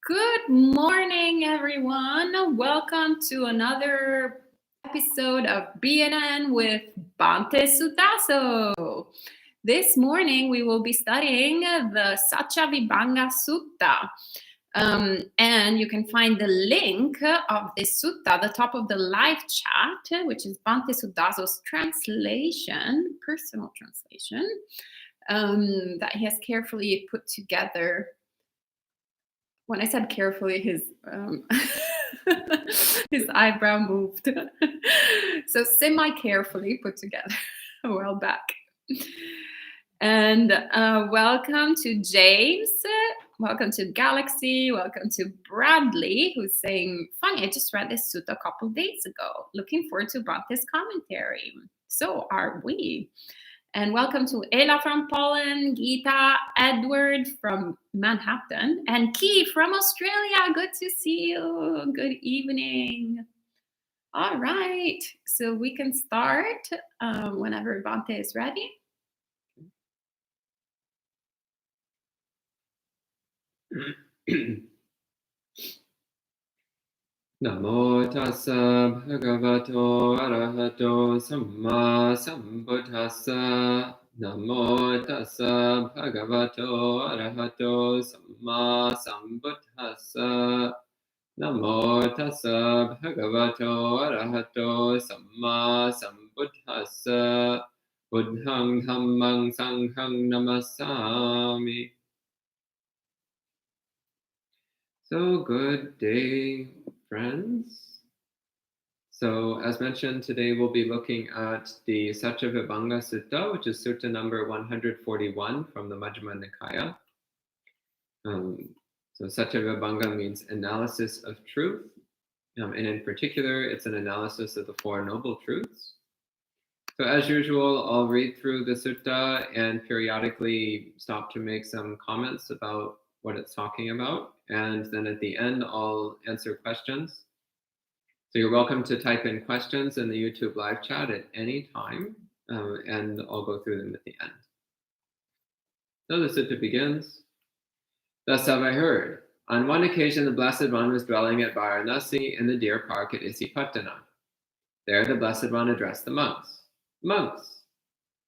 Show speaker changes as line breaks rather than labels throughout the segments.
Good morning, everyone. Welcome to another episode of BNN with Bhante Sutta. This morning, we will be studying the Saccavibhaṅga Sutta. And you can find the link of this sutta at the top of the live chat, which is Bhante Sutta's translation, personal translation, that he has carefully put together. When I said carefully, his his eyebrow moved. So semi-carefully put together a while back. And welcome to James. Welcome to Galaxy. Welcome to Bradley, who's saying, funny, I just read this sutta a couple days ago. Looking forward to Bhante's commentary. So are we. And welcome to Ella from Poland, Geeta, Edward from Manhattan, and Key from Australia. Good to see you. Good evening. All right. So we can start whenever Bhante is ready.
Namo tassa bhagavato arahato samma sambuddhassa. Namo tassa bhagavato arahato samma sambuddhassa. Namo tassa bhagavato arahato samma sambuddhassa. Buddhang dhammang sanghang namasami. So good day, friends. So as mentioned, today we'll be looking at the Saccavibhaṅga Sutta, which is Sutta number 141 from the Majjhima Nikaya. So Saccavibhaṅga means analysis of truth. And in particular, it's an analysis of the Four Noble Truths. So as usual, I'll read through the sutta and periodically stop to make some comments about what it's talking about. And then at the end, I'll answer questions. So you're welcome to type in questions in the YouTube live chat at any time, and I'll go through them at the end. So the sutta begins. Thus have I heard. On one occasion, the Blessed One was dwelling at Varanasi in the deer park at Isipatana. There the Blessed One addressed the monks. Monks!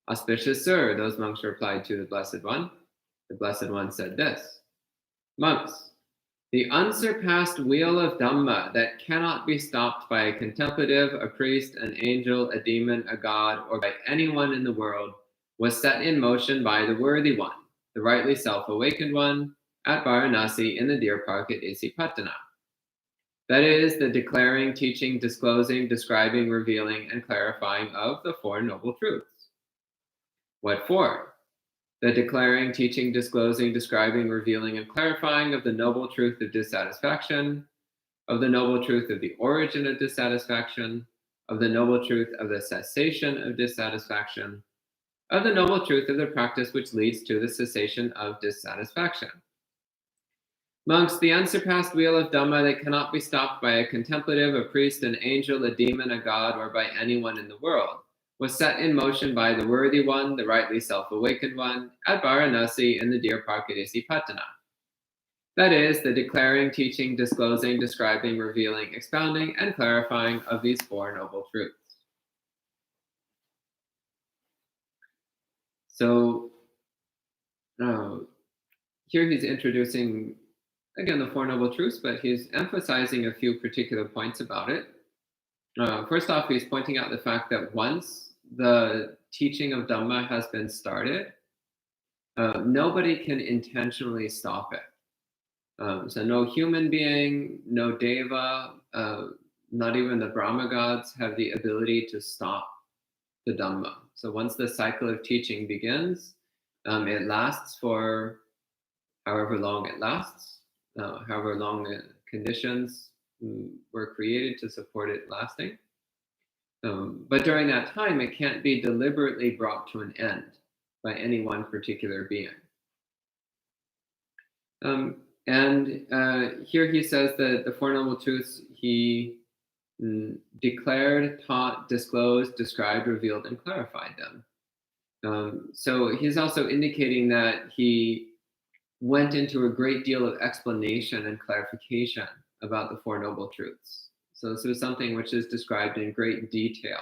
Auspicious sir, those monks replied to the Blessed One. The Blessed One said this. Monks, the unsurpassed wheel of Dhamma that cannot be stopped by a contemplative, a priest, an angel, a demon, a god, or by anyone in the world, was set in motion by the worthy one, the rightly self-awakened one, at Varanasi in the deer park at Isipatana. That is, the declaring, teaching, disclosing, describing, revealing, and clarifying of the Four Noble Truths. What for? The declaring, teaching, disclosing, describing, revealing, and clarifying of the noble truth of dissatisfaction, of the noble truth of the origin of dissatisfaction, of the noble truth of the cessation of dissatisfaction, of the noble truth of the practice which leads to the cessation of dissatisfaction. Monks, the unsurpassed wheel of Dhamma that cannot be stopped by a contemplative, a priest, an angel, a demon, a god, or by anyone in the world, was set in motion by the worthy one, the rightly self-awakened one, at Varanasi in the deer park at Isipatana. That is, the declaring, teaching, disclosing, describing, revealing, expounding, and clarifying of these Four Noble Truths. So, here he's introducing, again, the Four Noble Truths, but he's emphasizing a few particular points about it. First off, he's pointing out the fact that once the teaching of Dhamma has been started, nobody can intentionally stop it. So no human being, no deva, not even the Brahma gods have the ability to stop the Dhamma. So once the cycle of teaching begins, it lasts for however long it lasts, however long the conditions were created to support it lasting. But during that time, it can't be deliberately brought to an end by any one particular being. And here he says that the Four Noble Truths he declared, taught, disclosed, described, revealed, and clarified them. So he's also indicating that he went into a great deal of explanation and clarification about the Four Noble Truths. So this was something which is described in great detail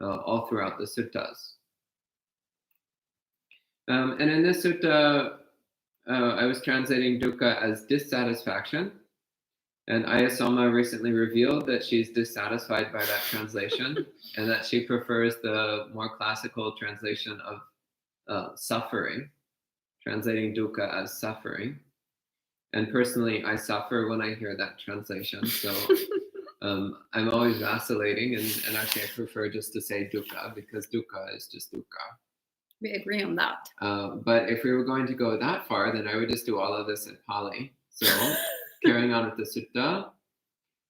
all throughout the suttas. And in this sutta, I was translating dukkha as dissatisfaction. And Ayasoma recently revealed that she's dissatisfied by that translation and that she prefers the more classical translation of suffering, translating dukkha as suffering. And personally, I suffer when I hear that translation. So I'm always vacillating. And actually, I prefer just to say dukkha because dukkha is just dukkha.
We agree on that.
But if we were going to go that far, then I would just do all of this in Pali. So carrying on with the sutta.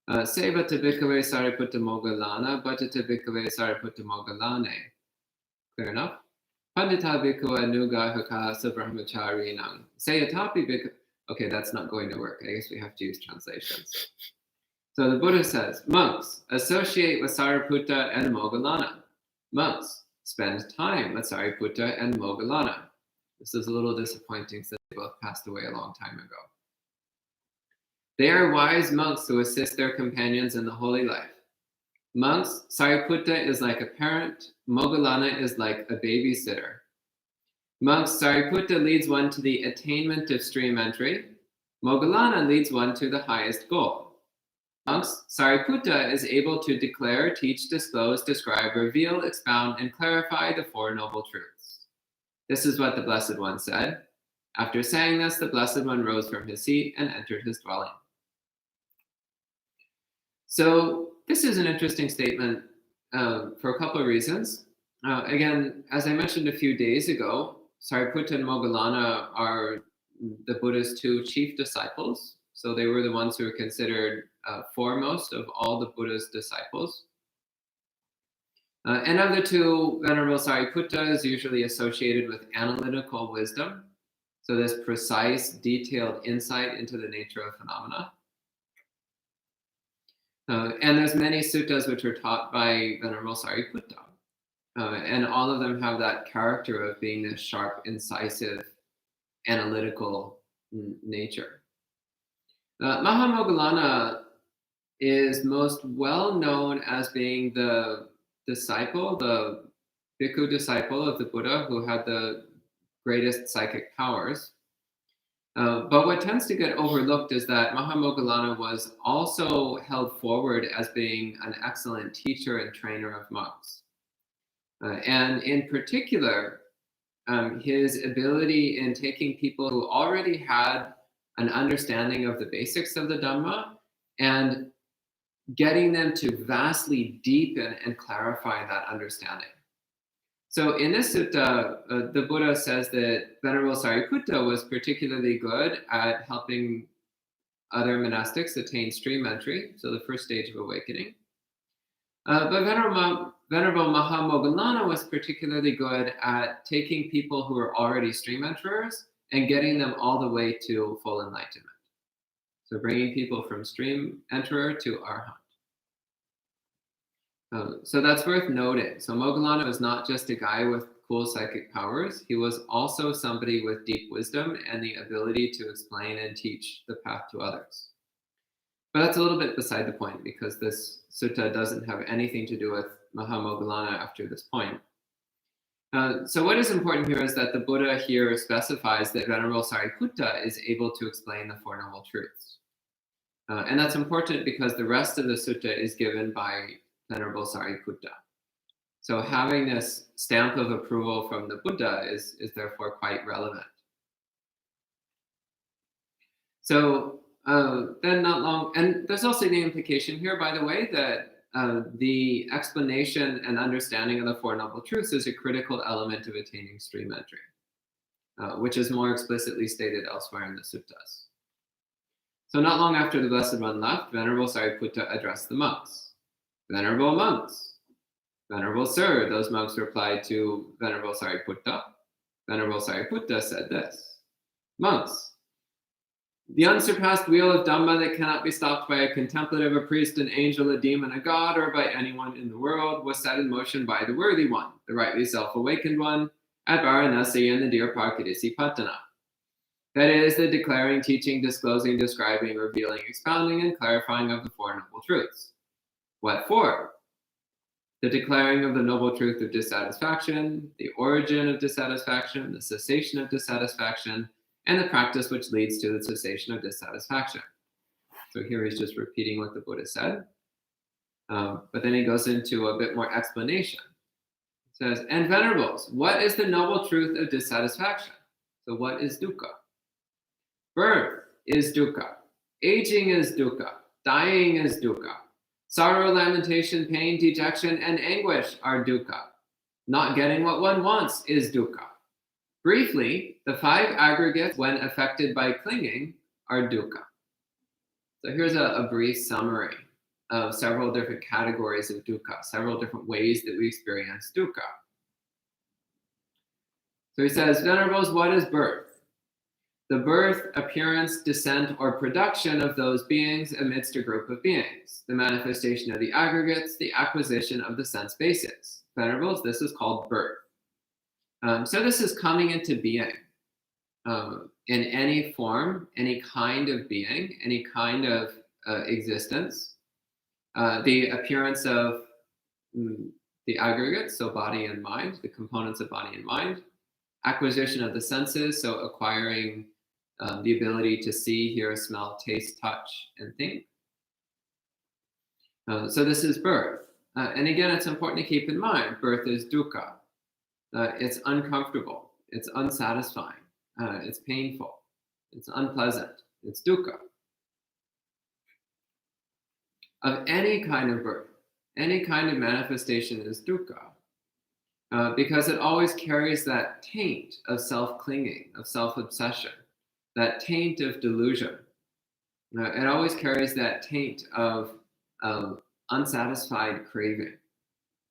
Sevata bhikkhave Sāriputta moggallana, bhattata bhikkhave Sāriputta moggallane. Clear enough? Pandita bhikkhave nugahaka sabrahmacharinam. Sayatapi bhikkhave. Okay, that's not going to work. I guess we have to use translations. So the Buddha says, monks, associate with Sāriputta and Moggallana. Monks, spend time with Sāriputta and Moggallana. This is a little disappointing since they both passed away a long time ago. They are wise monks who assist their companions in the holy life. Monks, Sāriputta is like a parent, Moggallana is like a babysitter. Monks, Sāriputta leads one to the attainment of stream entry. Moggallana leads one to the highest goal. Monks, Sāriputta is able to declare, teach, disclose, describe, reveal, expound, and clarify the Four Noble Truths. This is what the Blessed One said. After saying this, the Blessed One rose from his seat and entered his dwelling. So this is an interesting statement for a couple of reasons. Again, as I mentioned a few days ago, Sāriputta and Moggallana are the Buddha's two chief disciples. So they were the ones who were considered foremost of all the Buddha's disciples. And of the two, Venerable Sāriputta is usually associated with analytical wisdom. So this precise, detailed insight into the nature of phenomena. And there's many suttas which are taught by Venerable Sāriputta. And all of them have that character of being this sharp, incisive, analytical nature. Mahamoggallana is most well known as being the disciple, the bhikkhu disciple of the Buddha who had the greatest psychic powers. But what tends to get overlooked is that Mahamoggallana was also held forward as being an excellent teacher and trainer of monks. And in particular, his ability in taking people who already had an understanding of the basics of the Dhamma and getting them to vastly deepen and clarify that understanding. So in this sutta, the Buddha says that Venerable Sāriputta was particularly good at helping other monastics attain stream entry, so the first stage of awakening. But Venerable Mahamoggallana was particularly good at taking people who were already stream enterers and getting them all the way to full enlightenment. So bringing people from stream enterer to arhat. So that's worth noting. So Moggallana was not just a guy with cool psychic powers. He was also somebody with deep wisdom and the ability to explain and teach the path to others. But that's a little bit beside the point because this sutta doesn't have anything to do with Mahamoggallana after this point. So what is important here is that the Buddha here specifies that Venerable Sāriputta is able to explain the Four Noble Truths. And that's important because the rest of the sutta is given by Venerable Sāriputta. So having this stamp of approval from the Buddha is therefore quite relevant. So then not long, and there's also the implication here, by the way, that the explanation and understanding of the Four Noble Truths is a critical element of attaining stream entry, which is more explicitly stated elsewhere in the suttas. So not long after the Blessed One left, Venerable Sāriputta addressed the monks. Venerable monks, Venerable Sir, those monks replied to Venerable Sāriputta. Venerable Sāriputta said this, monks, the unsurpassed wheel of Dhamma that cannot be stopped by a contemplative, a priest, an angel, a demon, a god, or by anyone in the world was set in motion by the worthy one, the rightly self-awakened one, at Varanasi in the dear Parkadisi Patana. That is the declaring, teaching, disclosing, describing, revealing, expounding, and clarifying of the Four Noble Truths. What for? The declaring of the noble truth of dissatisfaction, the origin of dissatisfaction, the cessation of dissatisfaction, and the practice which leads to the cessation of dissatisfaction. So here he's just repeating what the Buddha said. But then he goes into a bit more explanation. It says, and venerables, what is the noble truth of dissatisfaction? So what is dukkha? Birth is dukkha. Aging is dukkha. Dying is dukkha. Sorrow, lamentation, pain, dejection, and anguish are dukkha. Not getting what one wants is dukkha. Briefly, the five aggregates, when affected by clinging, are dukkha. So here's a brief summary of several different categories of dukkha, several different ways that we experience dukkha. So he says, venerables, what is birth? The birth, appearance, descent, or production of those beings amidst a group of beings. The manifestation of the aggregates, the acquisition of the sense bases. Venerables, this is called birth. So this is coming into being in any form, any kind of being, any kind of existence. The appearance of the aggregates, so body and mind, the components of body and mind. Acquisition of the senses, so acquiring the ability to see, hear, smell, taste, touch, and think. So this is birth. And again, it's important to keep in mind, birth is dukkha. It's uncomfortable. It's unsatisfying. It's painful. It's unpleasant. It's dukkha. Of any kind of birth, any kind of manifestation is dukkha. Because it always carries that taint of self-clinging, of self-obsession, that taint of delusion. It always carries that taint of unsatisfied craving.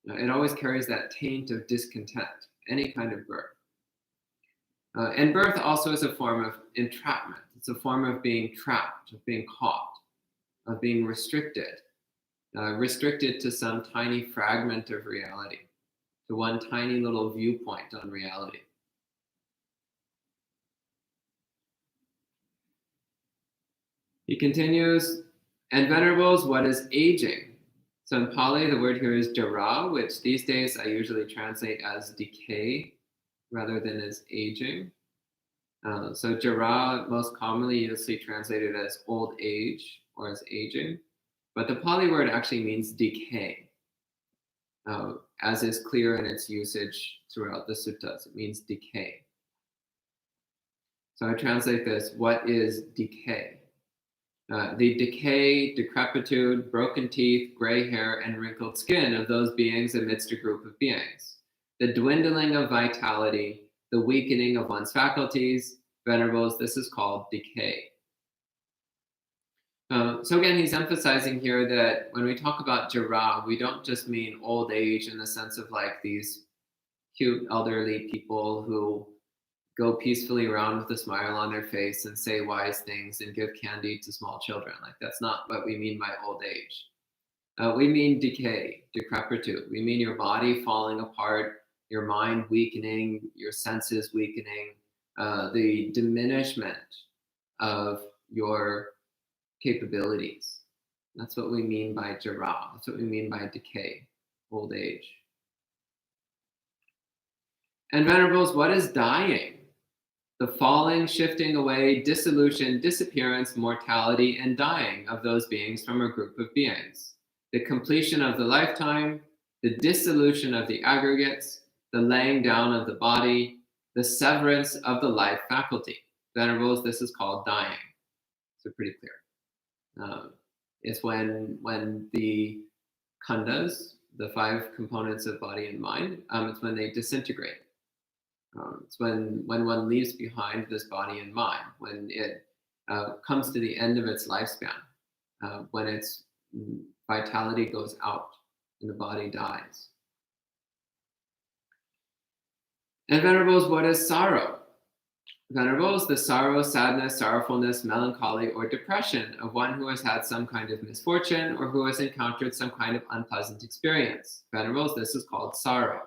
It always carries that taint of discontent, any kind of birth. And birth also is a form of entrapment. It's a form of being trapped, of being caught, of being restricted, restricted to some tiny fragment of reality, to one tiny little viewpoint on reality. He continues, and venerables, what is aging? So in Pali, the word here is jara, which these days I usually translate as decay rather than as aging. So jara, most commonly you'll see translated as old age or as aging, but the Pali word actually means decay, as is clear in its usage throughout the suttas. It means decay. So I translate this, what is decay? The decay, decrepitude, broken teeth, gray hair, and wrinkled skin of those beings amidst a group of beings. The dwindling of vitality, the weakening of one's faculties. Venerables, this is called decay. So again, he's emphasizing here that when we talk about jara, we don't just mean old age in the sense of like these cute elderly people who go peacefully around with a smile on their face and say wise things and give candy to small children. Like that's not what we mean by old age. We mean decay, decrepitude. We mean your body falling apart, your mind weakening, your senses weakening, the diminishment of your capabilities. That's what we mean by jara. That's what we mean by decay, old age. And venerables, what is dying? The falling, shifting away, dissolution, disappearance, mortality, and dying of those beings from a group of beings. The completion of the lifetime, the dissolution of the aggregates, the laying down of the body, the severance of the life faculty. Venerables, this is called dying. So pretty clear. It's when the khandhas, the five components of body and mind, it's when they disintegrate. It's when one leaves behind this body and mind, when it comes to the end of its lifespan, when its vitality goes out and the body dies. And venerables, what is sorrow? Venerables, the sorrow, sadness, sorrowfulness, melancholy, or depression of one who has had some kind of misfortune or who has encountered some kind of unpleasant experience. Venerables, this is called sorrow.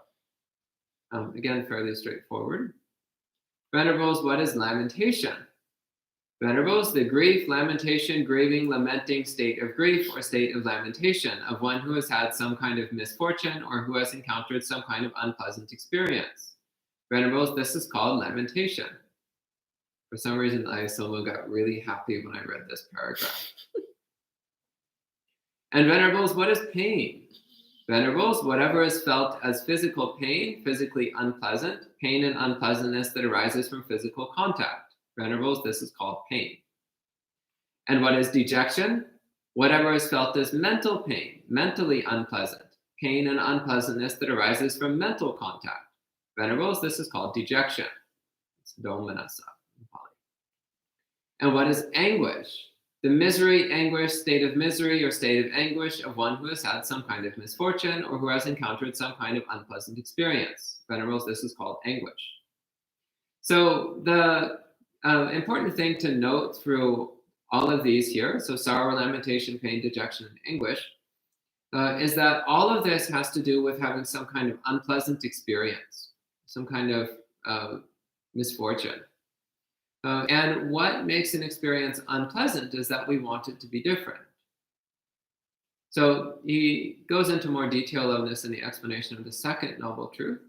Again, fairly straightforward. Venerables, what is lamentation? Venerables, the grief, lamentation, grieving, lamenting state of grief or state of lamentation of one who has had some kind of misfortune or who has encountered some kind of unpleasant experience. Venerables, this is called lamentation. For some reason, Ayasoma got really happy when I read this paragraph. And venerables, what is pain? Venerables, whatever is felt as physical pain, physically unpleasant, pain and unpleasantness that arises from physical contact. Venerables, this is called pain. And what is dejection? Whatever is felt as mental pain, mentally unpleasant, pain and unpleasantness that arises from mental contact. Venerables, this is called dejection. It's domanassa in Pali. And what is anguish? The misery, anguish, state of misery or state of anguish of one who has had some kind of misfortune or who has encountered some kind of unpleasant experience. Venerables, this is called anguish. So the important thing to note through all of these here, so sorrow, lamentation, pain, dejection, and anguish, is that all of this has to do with having some kind of unpleasant experience, some kind of misfortune. And what makes an experience unpleasant is that we want it to be different. So he goes into more detail on this in the explanation of the second noble truth.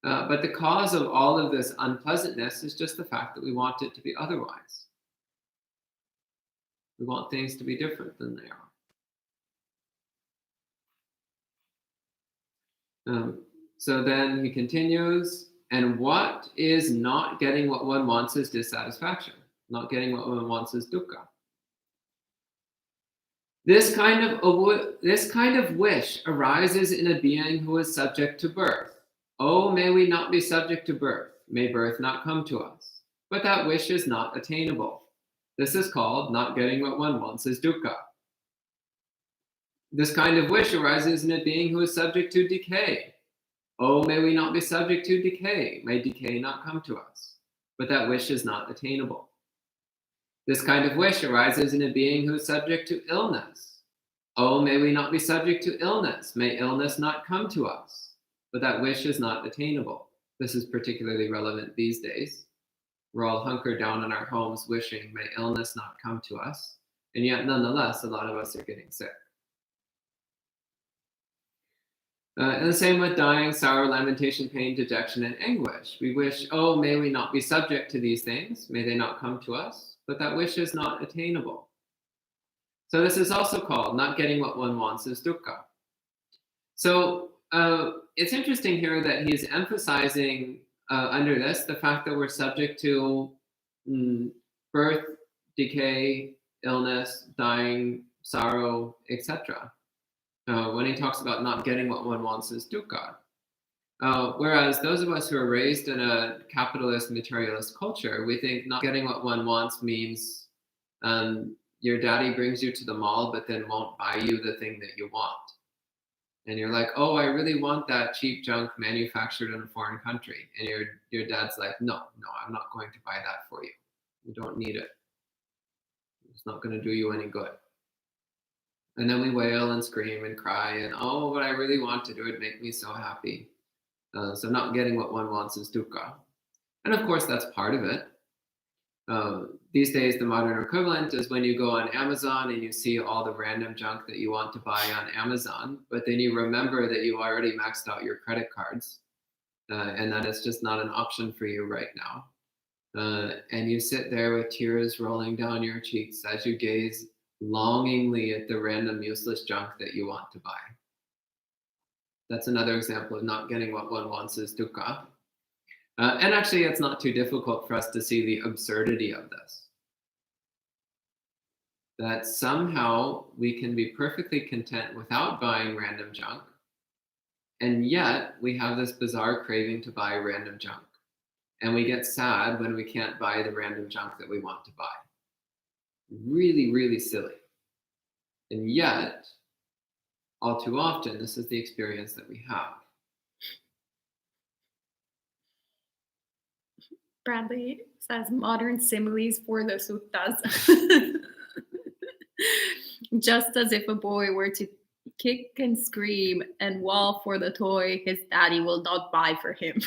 But the cause of all of this unpleasantness is just the fact that we want it to be otherwise. We want things to be different than they are. So then he continues, and what is not getting what one wants is dissatisfaction. Not getting what one wants is dukkha. This kind of wish arises in a being who is subject to birth. Oh, may we not be subject to birth. May birth not come to us. But that wish is not attainable. This is called not getting what one wants is dukkha. This kind of wish arises in a being who is subject to decay. Oh, may we not be subject to decay. May decay not come to us. But that wish is not attainable. This kind of wish arises in a being who is subject to illness. Oh, may we not be subject to illness. May illness not come to us. But that wish is not attainable. This is particularly relevant these days. We're all hunkered down in our homes wishing, may illness not come to us. And yet, nonetheless, a lot of us are getting sick. And the same with dying, sorrow, lamentation, pain, dejection, and anguish. We wish, oh, may we not be subject to these things. May they not come to us. But that wish is not attainable. So this is also called not getting what one wants is dukkha. So it's interesting here that he's emphasizing under this the fact that we're subject to birth, decay, illness, dying, sorrow, etc. When he talks about not getting what one wants is dukkha. Whereas those of us who are raised in a capitalist, materialist culture, we think not getting what one wants means your daddy brings you to the mall but then won't buy you the thing that you want. And you're like, oh, I really want that cheap junk manufactured in a foreign country. And your dad's like, no, I'm not going to buy that for you. You don't need it. It's not going to do you any good. And then we wail and scream and cry and, oh, but I really want to do it. Make me so happy. So not getting what one wants is dukkha. And of course, that's part of it. These days, the modern equivalent is when you go on Amazon and you see all the random junk that you want to buy on Amazon, but then you remember that you already maxed out your credit cards and that it's just not an option for you right now. And you sit there with tears rolling down your cheeks as you gaze longingly at the random useless junk that you want to buy. That's another example of not getting what one wants is dukkha. And actually, it's not too difficult for us to see the absurdity of this. That somehow we can be perfectly content without buying random junk, and yet we have this bizarre craving to buy random junk. And we get sad when we can't buy the random junk that we want to buy. Really, really silly. And yet, all too often, this is the experience that we have.
Bradley says modern similes for the suttas. Just as if a boy were to kick and scream and wail for the toy his daddy will not buy for him.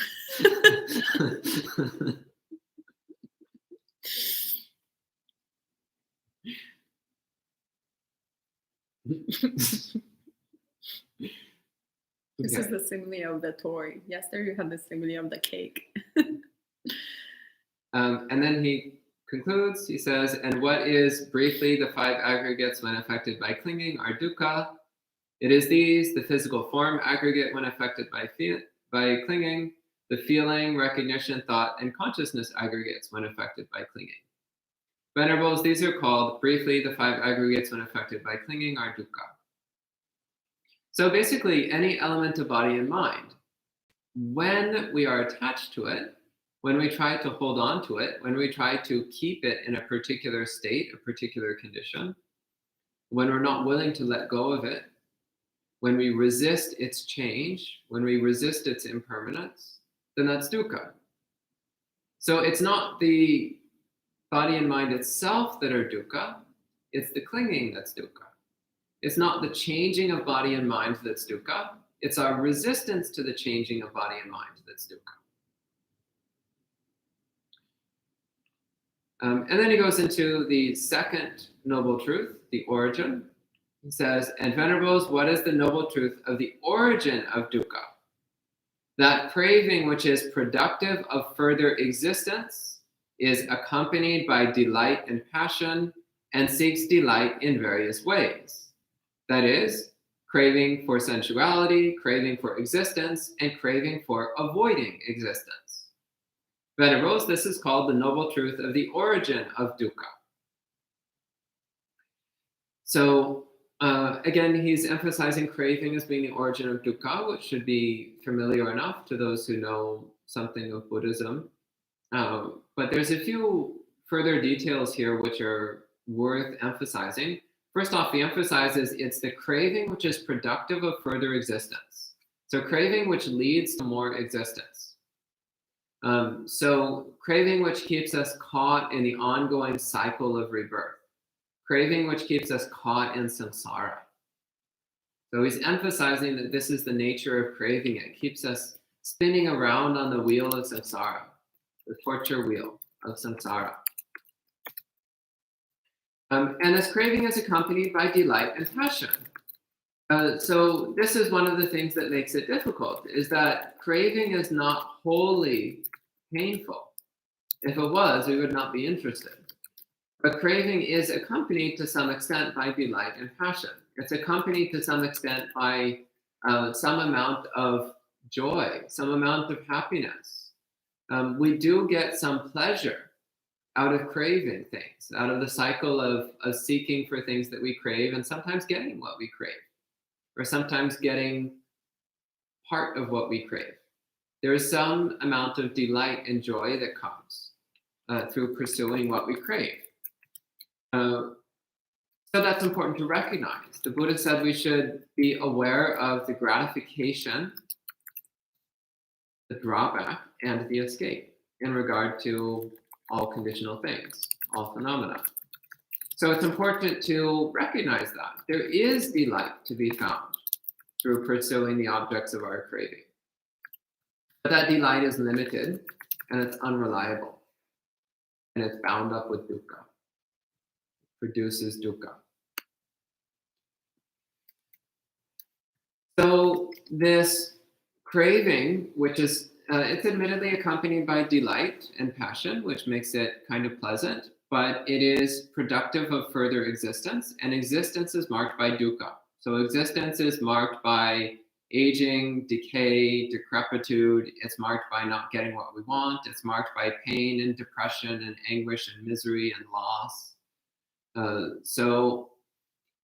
This is the simile of the toy. Yesterday you had the simile of the cake.
And then he concludes, he says, and what is briefly the five aggregates when affected by clinging are dukkha. It is these, the physical form aggregate when affected by clinging, the feeling, recognition, thought, and consciousness aggregates when affected by clinging. Venerables, these are called, briefly, the five aggregates when affected by clinging are dukkha. So basically, any element of body and mind, when we are attached to it, when we try to hold on to it, when we try to keep it in a particular state, a particular condition, when we're not willing to let go of it, when we resist its change, when we resist its impermanence, then that's dukkha. So it's not the body and mind itself that are dukkha, it's the clinging that's dukkha. It's not the changing of body and mind that's dukkha, it's our resistance to the changing of body and mind that's dukkha. And then he goes into the second noble truth, the origin. He says, and venerables, what is the noble truth of the origin of dukkha? That craving which is productive of further existence is accompanied by delight and passion and seeks delight in various ways. That is, craving for sensuality, craving for existence, and craving for avoiding existence. Venerables, this is called the noble truth of the origin of dukkha. So, again, he's emphasizing craving as being the origin of dukkha, which should be familiar enough to those who know something of Buddhism. But there's a few further details here which are worth emphasizing. First off, he emphasizes it's the craving which is productive of further existence. So craving which leads to more existence. So craving which keeps us caught in the ongoing cycle of rebirth. Craving which keeps us caught in samsara. So he's emphasizing that this is the nature of craving. It keeps us spinning around on the wheel of samsara, the torture wheel of samsara. And this craving is accompanied by delight and passion. So this is one of the things that makes it difficult, is that craving is not wholly painful. If it was, we would not be interested. But craving is accompanied to some extent by delight and passion. It's accompanied to some extent by some amount of joy, some amount of happiness. We do get some pleasure out of craving things, out of the cycle of seeking for things that we crave and sometimes getting what we crave, or sometimes getting part of what we crave. There is some amount of delight and joy that comes through pursuing what we crave. So that's important to recognize. The Buddha said we should be aware of the gratification, the drawback, and the escape in regard to all conditional things, all phenomena. So it's important to recognize that there is delight to be found through pursuing the objects of our craving. But that delight is limited and it's unreliable and it's bound up with dukkha, produces dukkha. So this craving, which is it's admittedly accompanied by delight and passion, which makes it kind of pleasant, but it is productive of further existence, and existence is marked by dukkha. So existence is marked by aging, decay, decrepitude. It's marked by not getting what we want. It's marked by pain and depression and anguish and misery and loss.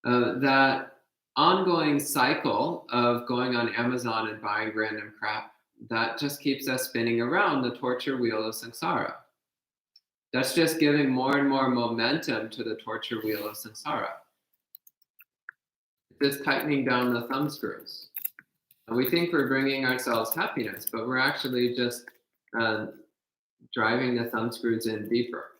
That ongoing cycle of going on Amazon and buying random crap, that just keeps us spinning around the torture wheel of samsara. That's just giving more and more momentum to the torture wheel of samsara. It's tightening down the thumb screws. We think we're bringing ourselves happiness, but we're actually just driving the thumb screws in deeper.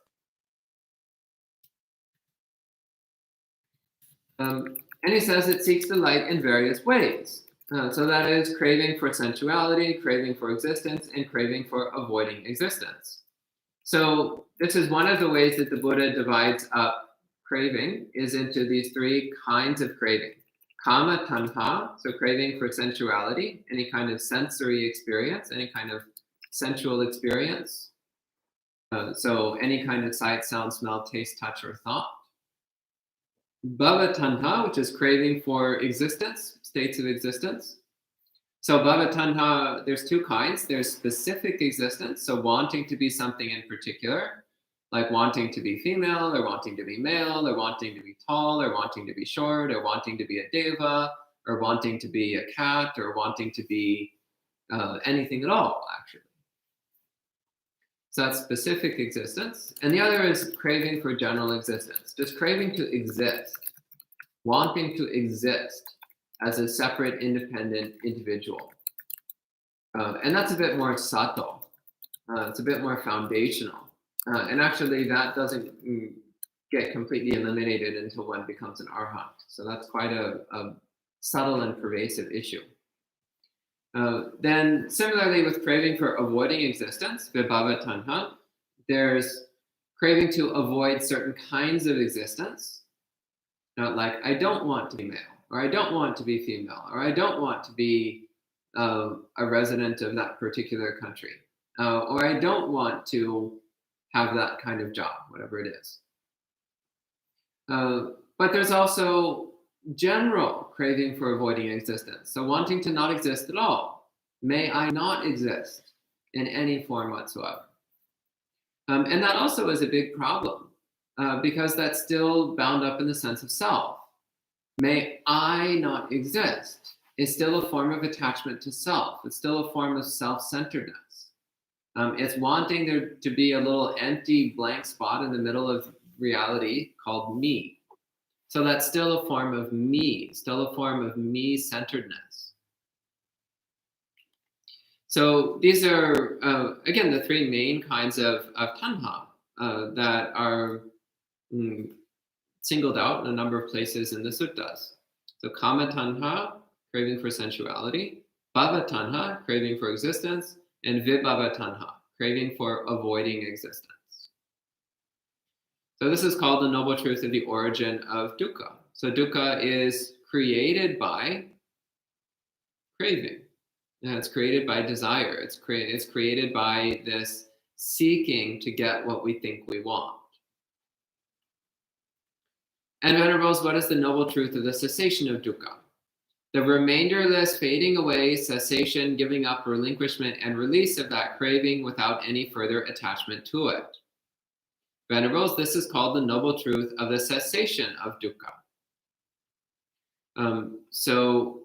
And he says it seeks delight in various ways. So that is craving for sensuality, craving for existence, and craving for avoiding existence. So this is one of the ways that the Buddha divides up craving is into these three kinds of craving. Kama tanha, so craving for sensuality, any kind of sensory experience, any kind of sensual experience. So any kind of sight, sound, smell, taste, touch, or thought. Bhava tanha, which is craving for existence, states of existence. So bhava tanha, there's two kinds. There's specific existence, so wanting to be something in particular, like wanting to be female, or wanting to be male, or wanting to be tall, or wanting to be short, or wanting to be a deva, or wanting to be a cat, or wanting to be anything at all, actually. So that's specific existence. And the other is craving for general existence, just craving to exist, wanting to exist as a separate, independent individual. And that's a bit more subtle. It's a bit more foundational. And actually, that doesn't get completely eliminated until one becomes an arhat. So that's quite a subtle and pervasive issue. Then similarly with craving for avoiding existence, vibhava tanha, there's craving to avoid certain kinds of existence. Like, I don't want to be male, or I don't want to be female, or I don't want to be a resident of that particular country, or I don't want to have that kind of job, whatever it is. But there's also general craving for avoiding existence. So wanting to not exist at all. May I not exist in any form whatsoever. And that also is a big problem because that's still bound up in the sense of self. May I not exist is still a form of attachment to self. It's still a form of self-centeredness. It's wanting there to be a little empty blank spot in the middle of reality called me. So that's still a form of me, still a form of me-centeredness. So these are, again, the three main kinds of tanha that are singled out in a number of places in the suttas. So kama tanha, craving for sensuality, bhava tanha, craving for existence, and vibhava tanha, craving for avoiding existence. So this is called the noble truth of the origin of dukkha. So dukkha is created by craving. And it's created by desire. It's created by this seeking to get what we think we want. And Venerables, what is the noble truth of the cessation of dukkha? The remainderless fading away, cessation, giving up, relinquishment, and release of that craving without any further attachment to it. Venerables, this is called the noble truth of the cessation of dukkha. So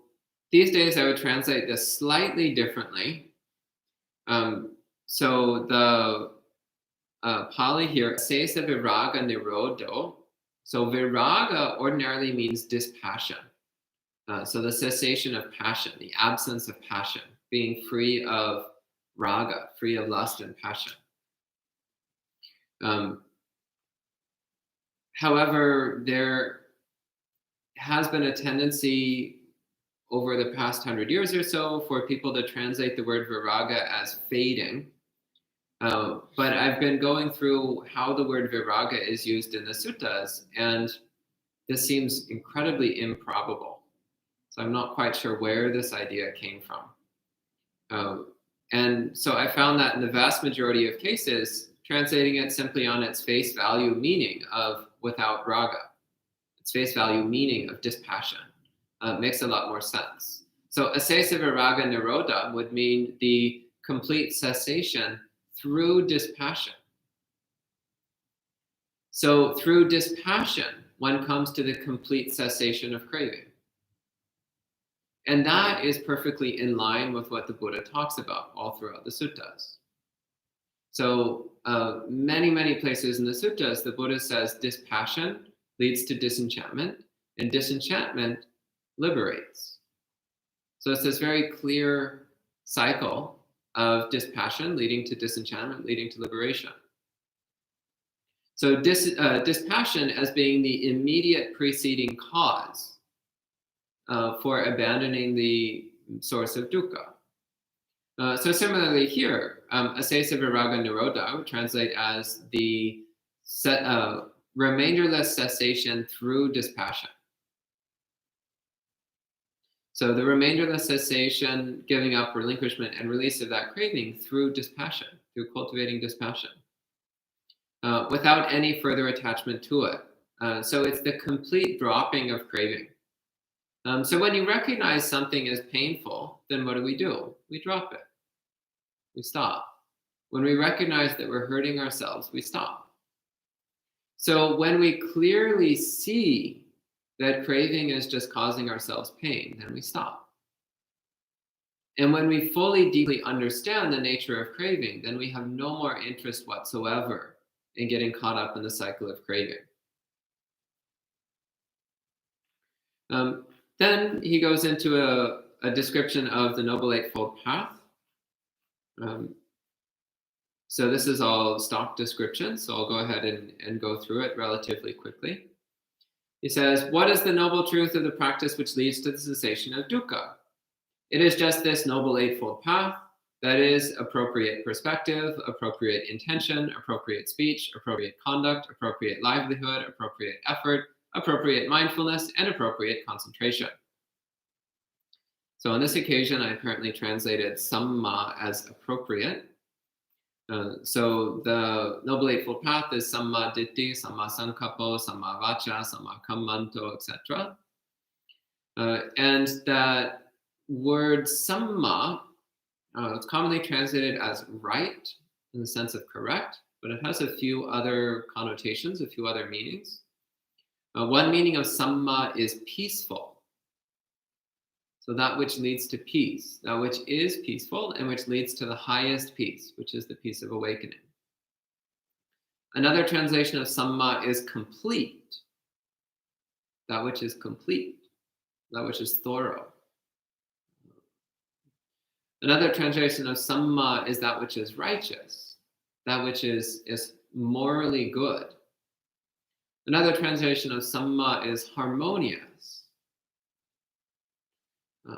these days I would translate this slightly differently. So the Pali here says the viraga nirodho. So viraga ordinarily means dispassion. So the cessation of passion, the absence of passion, being free of raga, free of lust and passion. However, there has been a tendency over the past 100 years or so for people to translate the word viraga as fading. But I've been going through how the word viraga is used in the suttas, and this seems incredibly improbable. So I'm not quite sure where this idea came from. And so I found that in the vast majority of cases, translating it simply on its face value meaning of without raga, its face value meaning of dispassion, makes a lot more sense. So asesa viraga nirodha would mean the complete cessation through dispassion. So through dispassion, one comes to the complete cessation of craving. And that is perfectly in line with what the Buddha talks about all throughout the suttas. So many places in the suttas, the Buddha says dispassion leads to disenchantment, and disenchantment liberates. So it's this very clear cycle of dispassion leading to disenchantment, leading to liberation. So dispassion as being the immediate preceding cause for abandoning the source of dukkha. So similarly here, asesa viraga nirodha would translate as the remainderless cessation through dispassion. So the remainderless cessation, giving up, relinquishment, and release of that craving through dispassion, through cultivating dispassion, without any further attachment to it. So it's the complete dropping of craving. So when you recognize something as painful, then what do? We drop it. We stop. When we recognize that we're hurting ourselves, we stop. So when we clearly see that craving is just causing ourselves pain, then we stop. And when we fully, deeply understand the nature of craving, then we have no more interest whatsoever in getting caught up in the cycle of craving. Then he goes into a description of the Noble Eightfold Path. So this is all stock description, so I'll go ahead and go through it relatively quickly. He says, what is the noble truth of the practice which leads to the cessation of dukkha? It is just this Noble Eightfold Path, that is appropriate perspective, appropriate intention, appropriate speech, appropriate conduct, appropriate livelihood, appropriate effort, appropriate mindfulness, and appropriate concentration. So on this occasion, I apparently translated samma as appropriate. So the Noble Eightfold Path is samma ditti, samma sankappo, samma vacha, samma kammanto, etc. And that word samma, it's commonly translated as right in the sense of correct, but it has a few other connotations, a few other meanings. One meaning of samma is peaceful. So that which leads to peace, that which is peaceful and which leads to the highest peace, which is the peace of awakening. Another translation of samma is complete. That which is complete, that which is thorough. Another translation of samma is that which is righteous, that which is morally good. Another translation of samma is harmonious.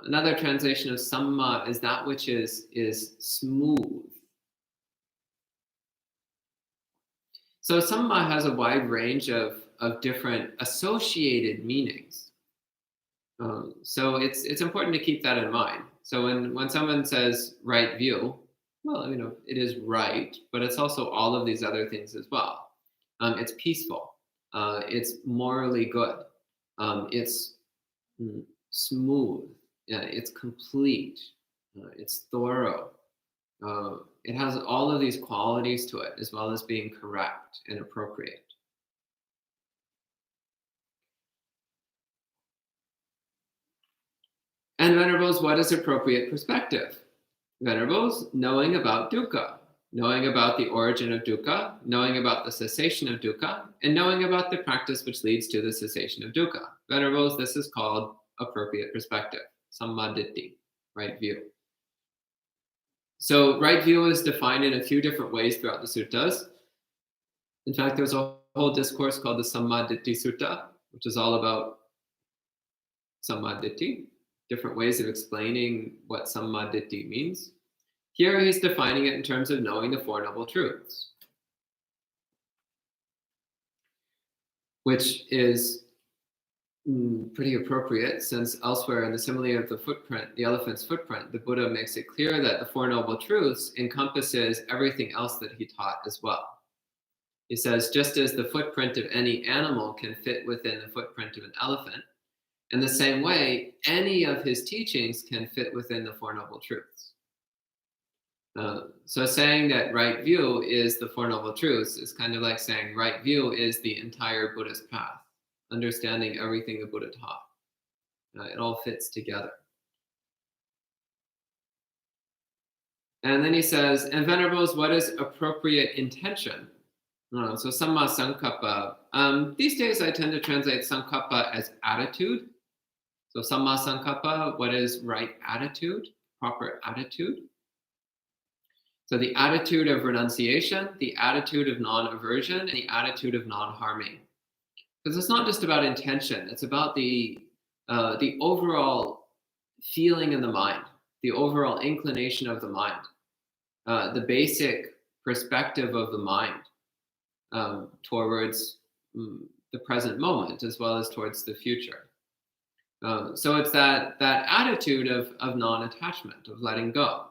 Another translation of samma is that which is smooth. So samma has a wide range of different associated meanings. So it's important to keep that in mind. So when someone says right view, well, it is right, but it's also all of these other things as well. It's peaceful. It's morally good. It's smooth. It's complete. It's thorough. It has all of these qualities to it, as well as being correct and appropriate. And Venerables, what is appropriate perspective? Venerables, knowing about dukkha, knowing about the origin of dukkha, knowing about the cessation of dukkha, and knowing about the practice which leads to the cessation of dukkha. Venerables, this is called appropriate perspective. Samma ditti, right view. So right view is defined in a few different ways throughout the suttas. In fact, there's a whole discourse called the Samma Ditti Sutta, which is all about Samma Ditti, different ways of explaining what Samma Ditti means. Here he's defining it in terms of knowing the Four Noble Truths, which is pretty appropriate, since elsewhere in the simile of the footprint, the elephant's footprint, the Buddha makes it clear that the Four Noble Truths encompasses everything else that he taught as well. He says, just as the footprint of any animal can fit within the footprint of an elephant, in the same way, any of his teachings can fit within the Four Noble Truths. So saying that right view is the Four Noble Truths is kind of like saying right view is the entire Buddhist path. Understanding everything the Buddha taught. It all fits together. And then he says, and Venerables, what is appropriate intention? So samma sankappa. These days I tend to translate sankappa as attitude. So samma sankappa, what is right attitude, proper attitude? So the attitude of renunciation, the attitude of non-aversion, and the attitude of non-harming. Because it's not just about intention, it's about the overall feeling in the mind, the overall inclination of the mind, the basic perspective of the mind towards the present moment as well as towards the future. So it's that attitude of non-attachment, of letting go,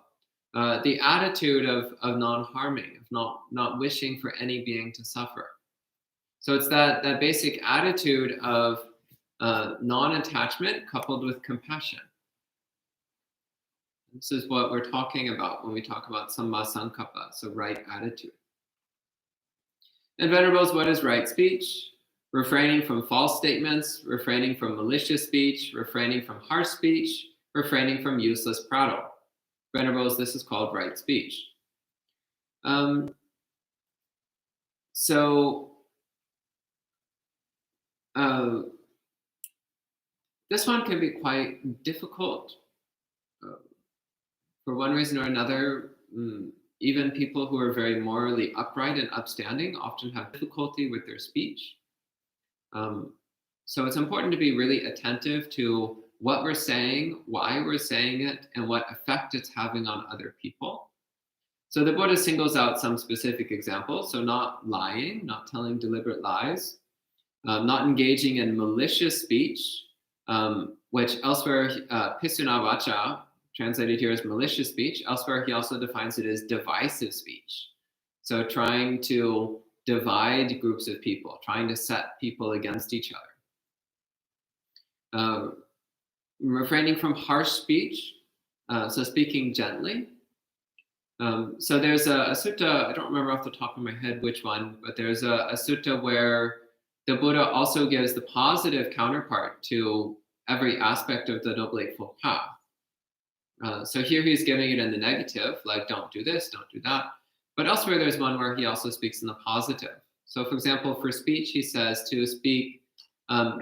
the attitude of non-harming, of not wishing for any being to suffer. So it's that basic attitude of non-attachment coupled with compassion. This is what we're talking about when we talk about samma sankappa, so right attitude. And Venerables, what is right speech? Refraining from false statements, refraining from malicious speech, refraining from harsh speech, refraining from useless prattle. Venerables, this is called right speech. This one can be quite difficult. For one reason or another, even people who are very morally upright and upstanding often have difficulty with their speech. So it's important to be really attentive to what we're saying, why we're saying it, and what effect it's having on other people. So the Buddha singles out some specific examples. So not lying, not telling deliberate lies, not engaging in malicious speech, which elsewhere, pisuna vacha, translated here as malicious speech. Elsewhere, he also defines it as divisive speech. So trying to divide groups of people, trying to set people against each other. Refraining from harsh speech, so speaking gently. So there's a sutta, I don't remember off the top of my head which one, but there's a sutta where the Buddha also gives the positive counterpart to every aspect of the Noble Eightfold Path. So here he's giving it in the negative, like don't do this, don't do that. But elsewhere there's one where he also speaks in the positive. So for example, for speech, he says to speak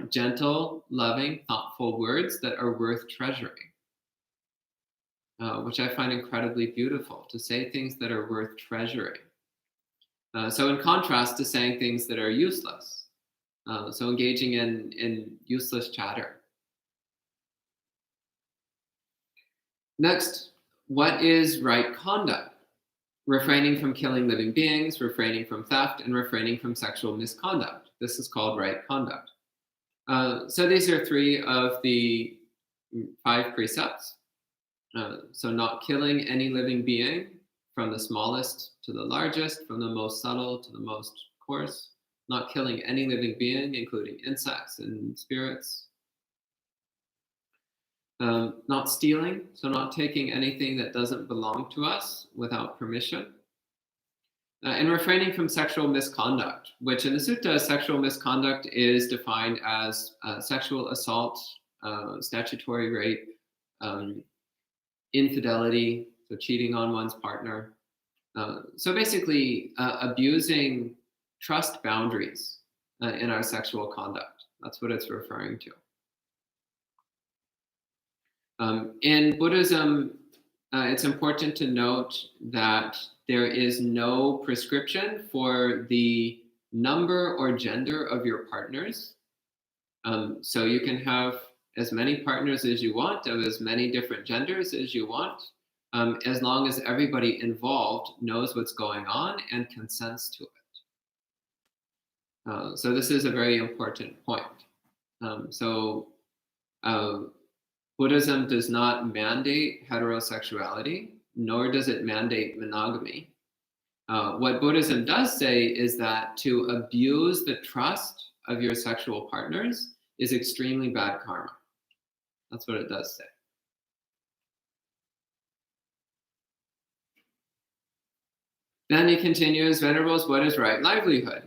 gentle, loving, thoughtful words that are worth treasuring, which I find incredibly beautiful, to say things that are worth treasuring. So in contrast to saying things that are useless, so engaging in useless chatter. Next, what is right conduct? Refraining from killing living beings, refraining from theft, and refraining from sexual misconduct. This is called right conduct. So these are 3 of the 5 precepts. So not killing any living being, from the smallest to the largest, from the most subtle to the most coarse. Not killing any living being, including insects and spirits. Not stealing, so not taking anything that doesn't belong to us without permission. And refraining from sexual misconduct, which in the sutta, sexual misconduct is defined as sexual assault, statutory rape, infidelity, so cheating on one's partner. So basically abusing trust boundaries in our sexual conduct. That's what it's referring to. In Buddhism, it's important to note that there is no prescription for the number or gender of your partners. So you can have as many partners as you want, of as many different genders as you want, as long as everybody involved knows what's going on and consents to it. So this is a very important point. Buddhism does not mandate heterosexuality, nor does it mandate monogamy. What Buddhism does say is that to abuse the trust of your sexual partners is extremely bad karma. That's what it does say. Then he continues, Venerables, what is right livelihood?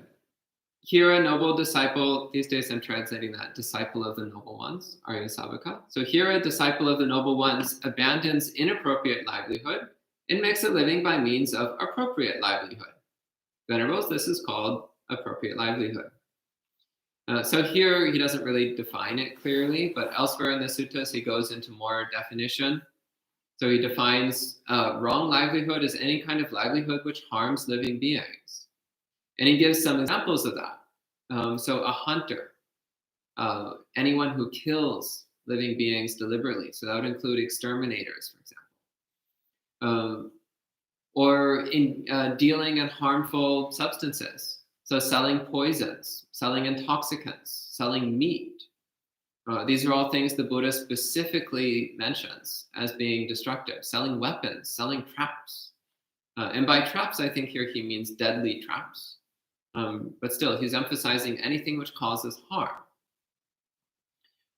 Here, a noble disciple, these days I'm translating that, disciple of the noble ones, Arya Savaka. So here, a disciple of the noble ones abandons inappropriate livelihood and makes a living by means of appropriate livelihood. Venerables, this is called appropriate livelihood. So here, he doesn't really define it clearly, but elsewhere in the suttas, he goes into more definition. So he defines wrong livelihood as any kind of livelihood which harms living beings. And he gives some examples of that. So a hunter, anyone who kills living beings deliberately. So that would include exterminators, for example. Or in dealing in harmful substances, So selling poisons, selling intoxicants, selling meat. These are all things the Buddha specifically mentions as being destructive. Selling weapons, selling traps. And by traps, I think here he means deadly traps. But still, he's emphasizing anything which causes harm.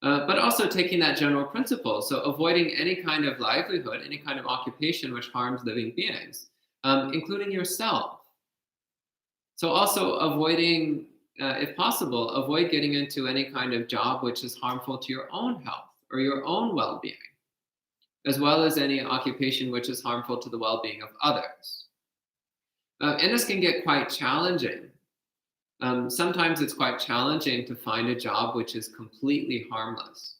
But also taking that general principle, so avoiding any kind of livelihood, any kind of occupation which harms living beings, including yourself. So also avoiding, if possible, avoid getting into any kind of job which is harmful to your own health or your own well-being, as well as any occupation which is harmful to the well-being of others. And this can get quite challenging. Sometimes it's quite challenging to find a job which is completely harmless.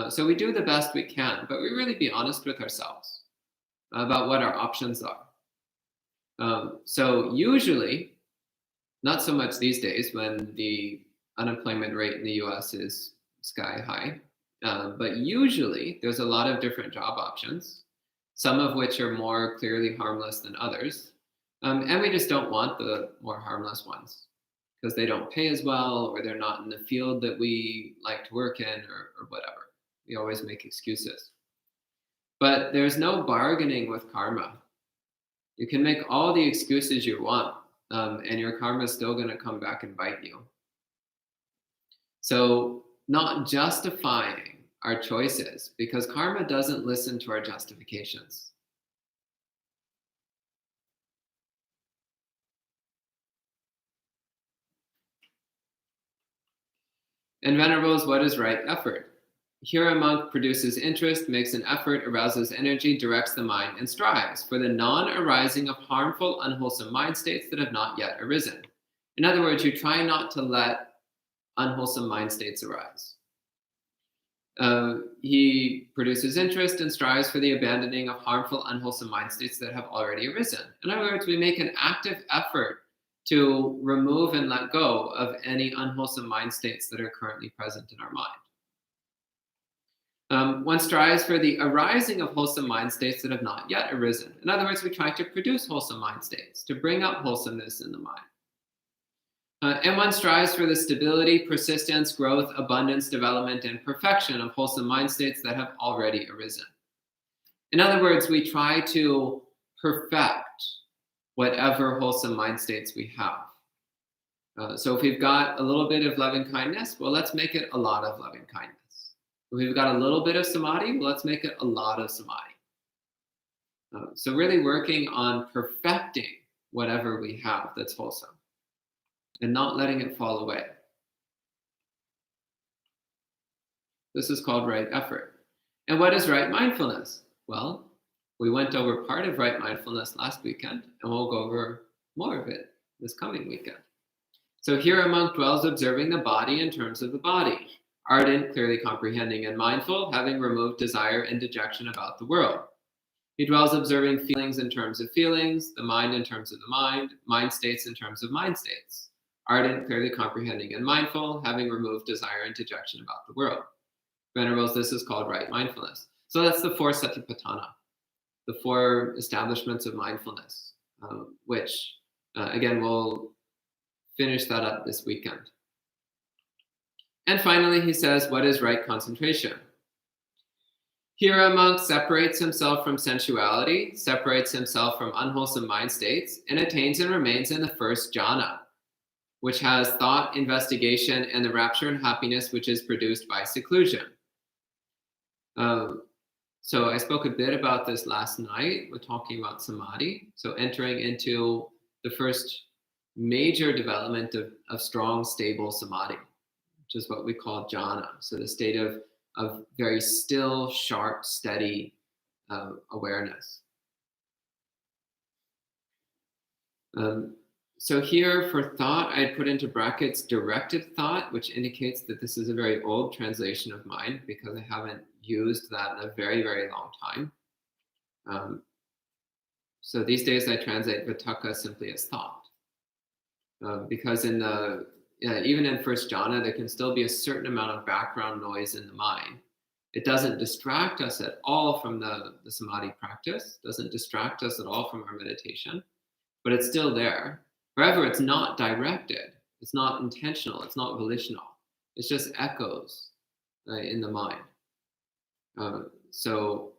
So we do the best we can, but we really be honest with ourselves about what our options are. So usually, not so much these days when the unemployment rate in the US is sky high, but usually there's a lot of different job options, some of which are more clearly harmless than others. And we just don't want the more harmless ones because they don't pay as well, or they're not in the field that we like to work in, or whatever. We always make excuses. But there's no bargaining with karma. You can make all the excuses you want, and your karma is still going to come back and bite you. So not justifying our choices, because karma doesn't listen to our justifications. And Venerables, what is right effort? Here a monk produces interest, makes an effort, arouses energy, directs the mind, and strives for the non-arising of harmful, unwholesome mind states that have not yet arisen. In other words, you try not to let unwholesome mind states arise. He produces interest and strives for the abandoning of harmful, unwholesome mind states that have already arisen. In other words, we make an active effort to remove and let go of any unwholesome mind states that are currently present in our mind. One strives for the arising of wholesome mind states that have not yet arisen. In other words, we try to produce wholesome mind states, to bring up wholesomeness in the mind. And one strives for the stability, persistence, growth, abundance, development, and perfection of wholesome mind states that have already arisen. In other words, we try to perfect whatever wholesome mind states we have. So if we've got a little bit of loving kindness, well, let's make it a lot of loving kindness. If we've got a little bit of samadhi, well, let's make it a lot of samadhi. So really working on perfecting whatever we have that's wholesome and not letting it fall away. This is called right effort. And what is right mindfulness? Well, we went over part of right mindfulness last weekend, and we'll go over more of it this coming weekend. So here a monk dwells observing the body in terms of the body, ardent, clearly comprehending and mindful, having removed desire and dejection about the world. He dwells observing feelings in terms of feelings, the mind in terms of the mind states in terms of mind states. Ardent, clearly comprehending and mindful, having removed desire and dejection about the world. Venerables, this is called right mindfulness. So that's the 4 satipatthana, the 4 establishments of mindfulness, which, again, we'll finish that up this weekend. And finally, he says, what is right concentration? Here a monk separates himself from sensuality, separates himself from unwholesome mind states, and attains and remains in the first jhana, which has thought, investigation, and the rapture and happiness which is produced by seclusion. So I spoke a bit about this last night. We're talking about samadhi. So entering into the first major development of strong, stable samadhi, which is what we call jhana. So the state of very still, sharp, steady awareness. So here for thought, I put into brackets directed thought, which indicates that this is a very old translation of mine because I haven't used that in a very, very long time. So these days I translate vitakka simply as thought. Because in even in first jhana, there can still be a certain amount of background noise in the mind. It doesn't distract us at all from the samadhi practice, doesn't distract us at all from our meditation, but it's still there. However, it's not directed. It's not intentional. It's not volitional. It's just echoes in the mind. So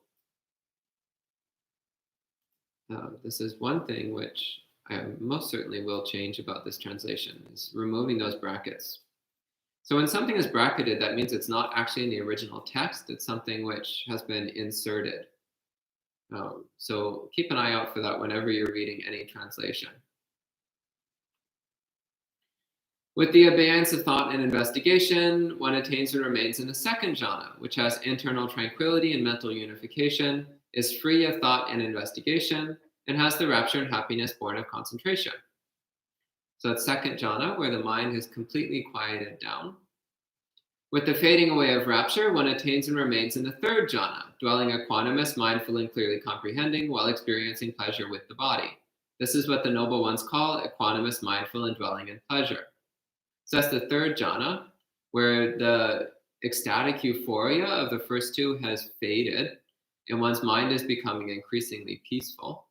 this is one thing which I most certainly will change about this translation, is removing those brackets. So when something is bracketed, that means it's not actually in the original text. It's something which has been inserted. So keep an eye out for that whenever you're reading any translation. With the abeyance of thought and investigation, one attains and remains in the second jhana, which has internal tranquility and mental unification, is free of thought and investigation, and has the rapture and happiness born of concentration. So it's second jhana, where the mind is completely quieted down. With the fading away of rapture, one attains and remains in the third jhana, dwelling equanimous, mindful, and clearly comprehending while experiencing pleasure with the body. This is what the noble ones call equanimous, mindful, and dwelling in pleasure. So that's the third jhana, where the ecstatic euphoria of the first two has faded, and one's mind is becoming increasingly peaceful.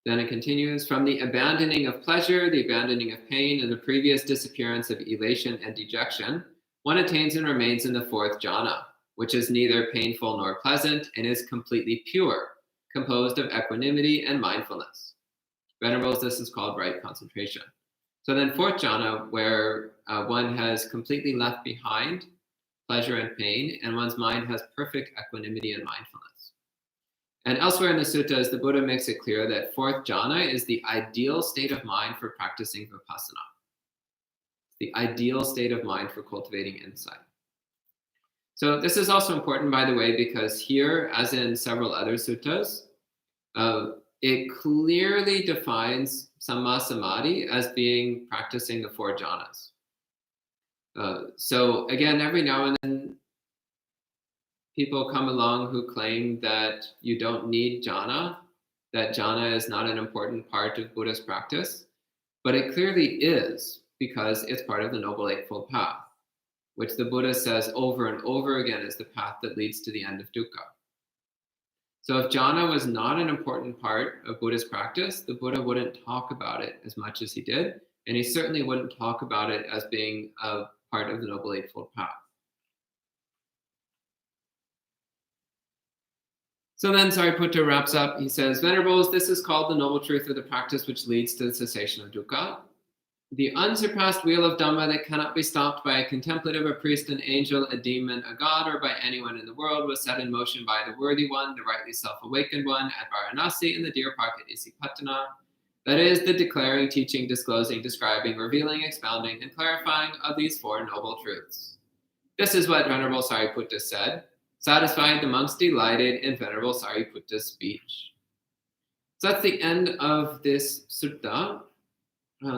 Then it continues, from the abandoning of pleasure, the abandoning of pain, and the previous disappearance of elation and dejection, one attains and remains in the fourth jhana, which is neither painful nor pleasant and is completely pure, composed of equanimity and mindfulness. Venerables, this is called right concentration. So then fourth jhana, where one has completely left behind pleasure and pain, and one's mind has perfect equanimity and mindfulness. And elsewhere in the suttas, the Buddha makes it clear that fourth jhana is the ideal state of mind for practicing vipassana. The ideal state of mind for cultivating insight. So this is also important, by the way, because here, as in several other suttas, it clearly defines Samma Samadhi as being practicing the four jhanas. So again, every now and then, people come along who claim that you don't need jhana, that jhana is not an important part of Buddhist practice, but it clearly is, because it's part of the Noble Eightfold Path, which the Buddha says over and over again is the path that leads to the end of dukkha. So if jhana was not an important part of Buddhist practice, the Buddha wouldn't talk about it as much as he did, and he certainly wouldn't talk about it as being a part of the Noble Eightfold Path. So then Sāriputta wraps up. He says, Venerables, this is called the noble truth of the practice which leads to the cessation of dukkha. The unsurpassed wheel of Dhamma that cannot be stopped by a contemplative, a priest, an angel, a demon, a god, or by anyone in the world was set in motion by the worthy one, the rightly self-awakened one, at Varanasi in the deer park at Isipatana. That is, the declaring, teaching, disclosing, describing, revealing, expounding, and clarifying of these four noble truths. This is what Venerable Sāriputta said. Satisfied, the monks delighted in Venerable Sāriputta's speech. So that's the end of this sutta.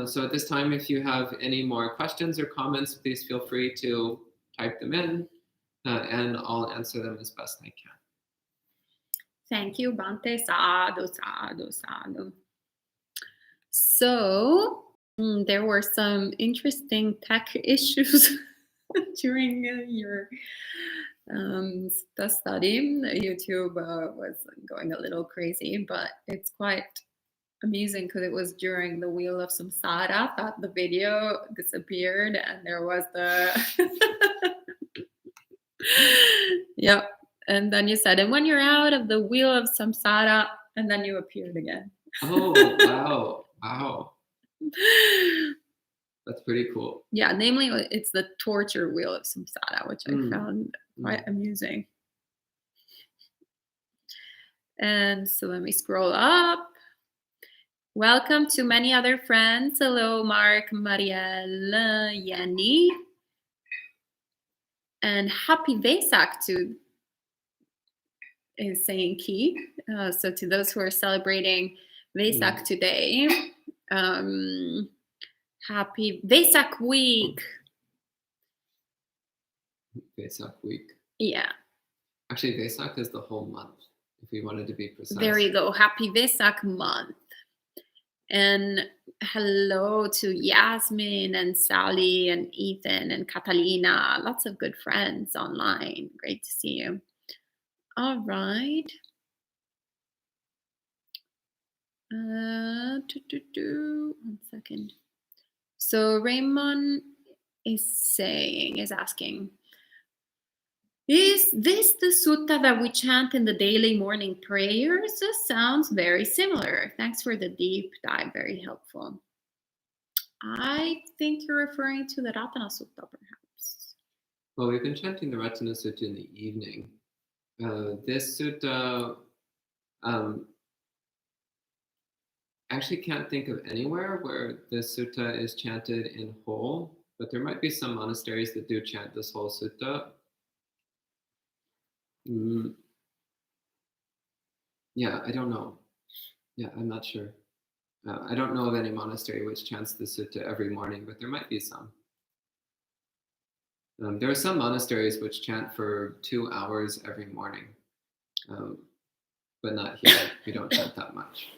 So at this time, if you have any more questions or comments, please feel free to type them in, and I'll answer them as best I can.
Thank you, Bhante. Sadhu, sadhu, sadhu. So there were some interesting tech issues during your Sutta study. YouTube was going a little crazy, but it's quite amusing because it was during the Wheel of Samsara that the video disappeared and there was the yep. And then you said, and when you're out of the Wheel of Samsara, and then you appeared again.
Oh, wow. That's pretty cool.
Yeah, namely, it's the torture wheel of samsara, which I found quite amusing. And so let me scroll up. Welcome to many other friends. Hello, Mark, Marielle, Yanni. And happy Vesak to is saying Ki. So to those who are celebrating Vesak today, happy Vesak week.
Vesak week.
Yeah.
Actually, Vesak is the whole month, if we wanted to be precise.
There you go. Happy Vesak month. And hello to Yasmin and Sally and Ethan and Catalina. Lots of good friends online. Great to see you. All right. One second. So Raymond is asking, is this the sutta that we chant in the daily morning prayers? Sounds very similar. Thanks for the deep dive. Very helpful. I think you're referring to the Ratana Sutta, perhaps.
Well, we've been chanting the Ratana Sutta in the evening. This sutta, actually can't think of anywhere where this sutta is chanted in whole, but there might be some monasteries that do chant this whole sutta. Yeah, I don't know. Yeah, I'm not sure. I don't know of any monastery which chants the sutta every morning, but there might be some. There are some monasteries which chant for 2 hours every morning, but not here. We don't chant that much.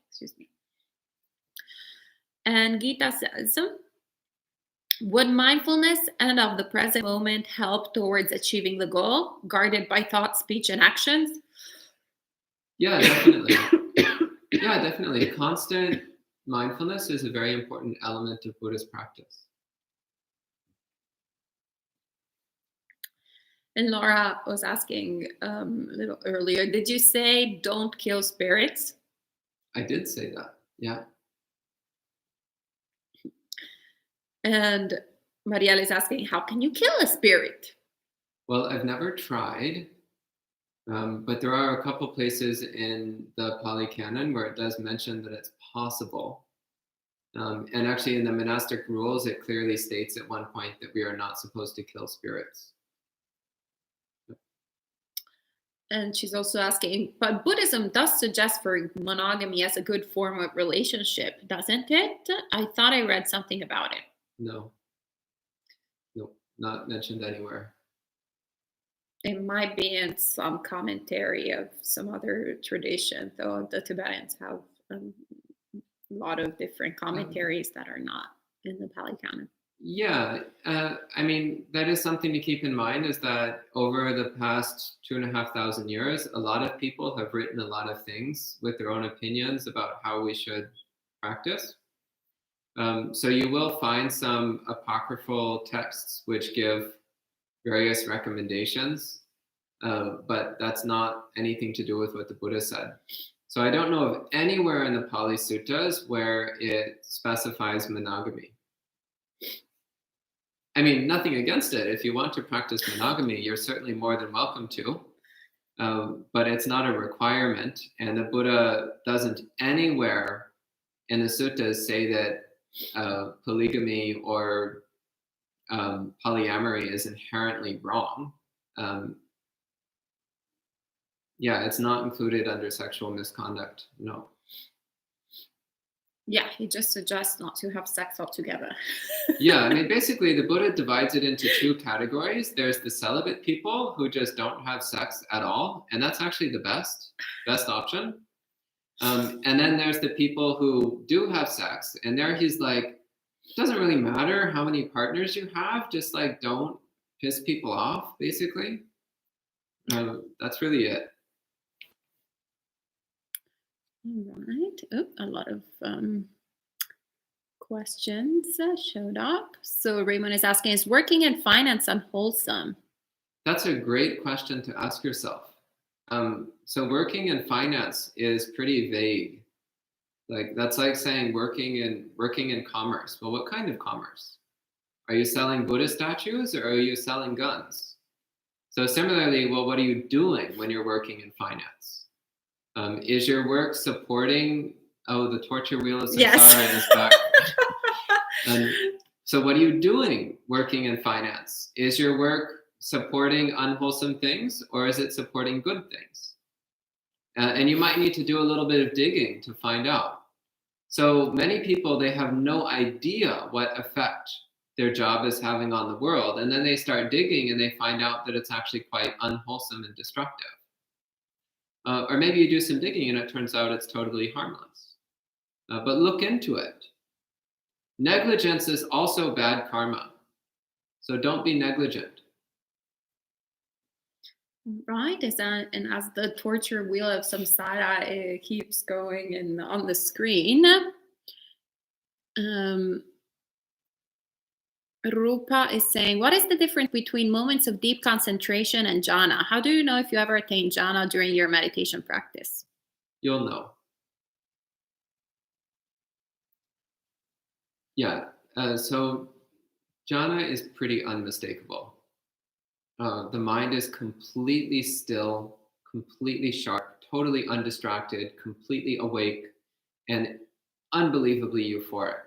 Excuse me. And Gita says, would mindfulness and of the present moment help towards achieving the goal, guarded by thought, speech, and actions?
Yeah, definitely. Yeah, definitely. Constant mindfulness is a very important element of Buddhist practice.
And Laura was asking a little earlier, did you say don't kill spirits?
I did say that, yeah.
And Marielle is asking, how can you kill a spirit?
Well, I've never tried, but there are a couple places in the Pali Canon where it does mention that it's possible. And actually in the monastic rules, it clearly states at one point that we are not supposed to kill spirits.
And she's also asking, but Buddhism does suggest for monogamy as a good form of relationship, doesn't it? I thought I read something about it.
No, not mentioned anywhere.
It might be in some commentary of some other tradition, though the Tibetans have a lot of different commentaries that are not in the Pali Canon.
Yeah, I mean, that is something to keep in mind, is that over the past 2,500 years, a lot of people have written a lot of things with their own opinions about how we should practice. So you will find some apocryphal texts which give various recommendations, but that's not anything to do with what the Buddha said. So I don't know of anywhere in the Pali Suttas where it specifies monogamy. I mean, nothing against it. If you want to practice monogamy, you're certainly more than welcome to, but it's not a requirement. And the Buddha doesn't anywhere in the suttas say that polygamy or polyamory is inherently wrong. Yeah, it's not included under sexual misconduct, no.
Yeah, he just suggests not to have sex altogether.
Yeah, I mean, basically the Buddha divides it into two categories. There's the celibate people who just don't have sex at all, and that's actually the best option. And then there's the people who do have sex, and there he's like, it doesn't really matter how many partners you have, just like don't piss people off, basically. That's really it.
All right. Oh, a lot of questions showed up. So Raymond is asking, is working in finance unwholesome?
That's a great question to ask yourself. So working in finance is pretty vague. Like that's like saying working in commerce. Well, what kind of commerce? Are you selling Buddha statues or are you selling guns? So similarly, well, what are you doing when you're working in finance? Is your work supporting? Oh, the torture wheel of samsara is back. So what are you doing working in finance? Is your work supporting unwholesome things or is it supporting good things? And you might need to do a little bit of digging to find out. So many people, they have no idea what effect their job is having on the world. And then they start digging and they find out that it's actually quite unwholesome and destructive. Or maybe you do some digging and it turns out it's totally harmless. But look into it. Negligence is also bad karma. So don't be negligent.
Right, and as the torture wheel of samsara keeps going and on the screen, Rupa is saying, what is the difference between moments of deep concentration and jhana? How do you know if you ever attain jhana during your meditation practice?
You'll know. Yeah, so jhana is pretty unmistakable. The mind is completely still, completely sharp, totally undistracted, completely awake, and unbelievably euphoric.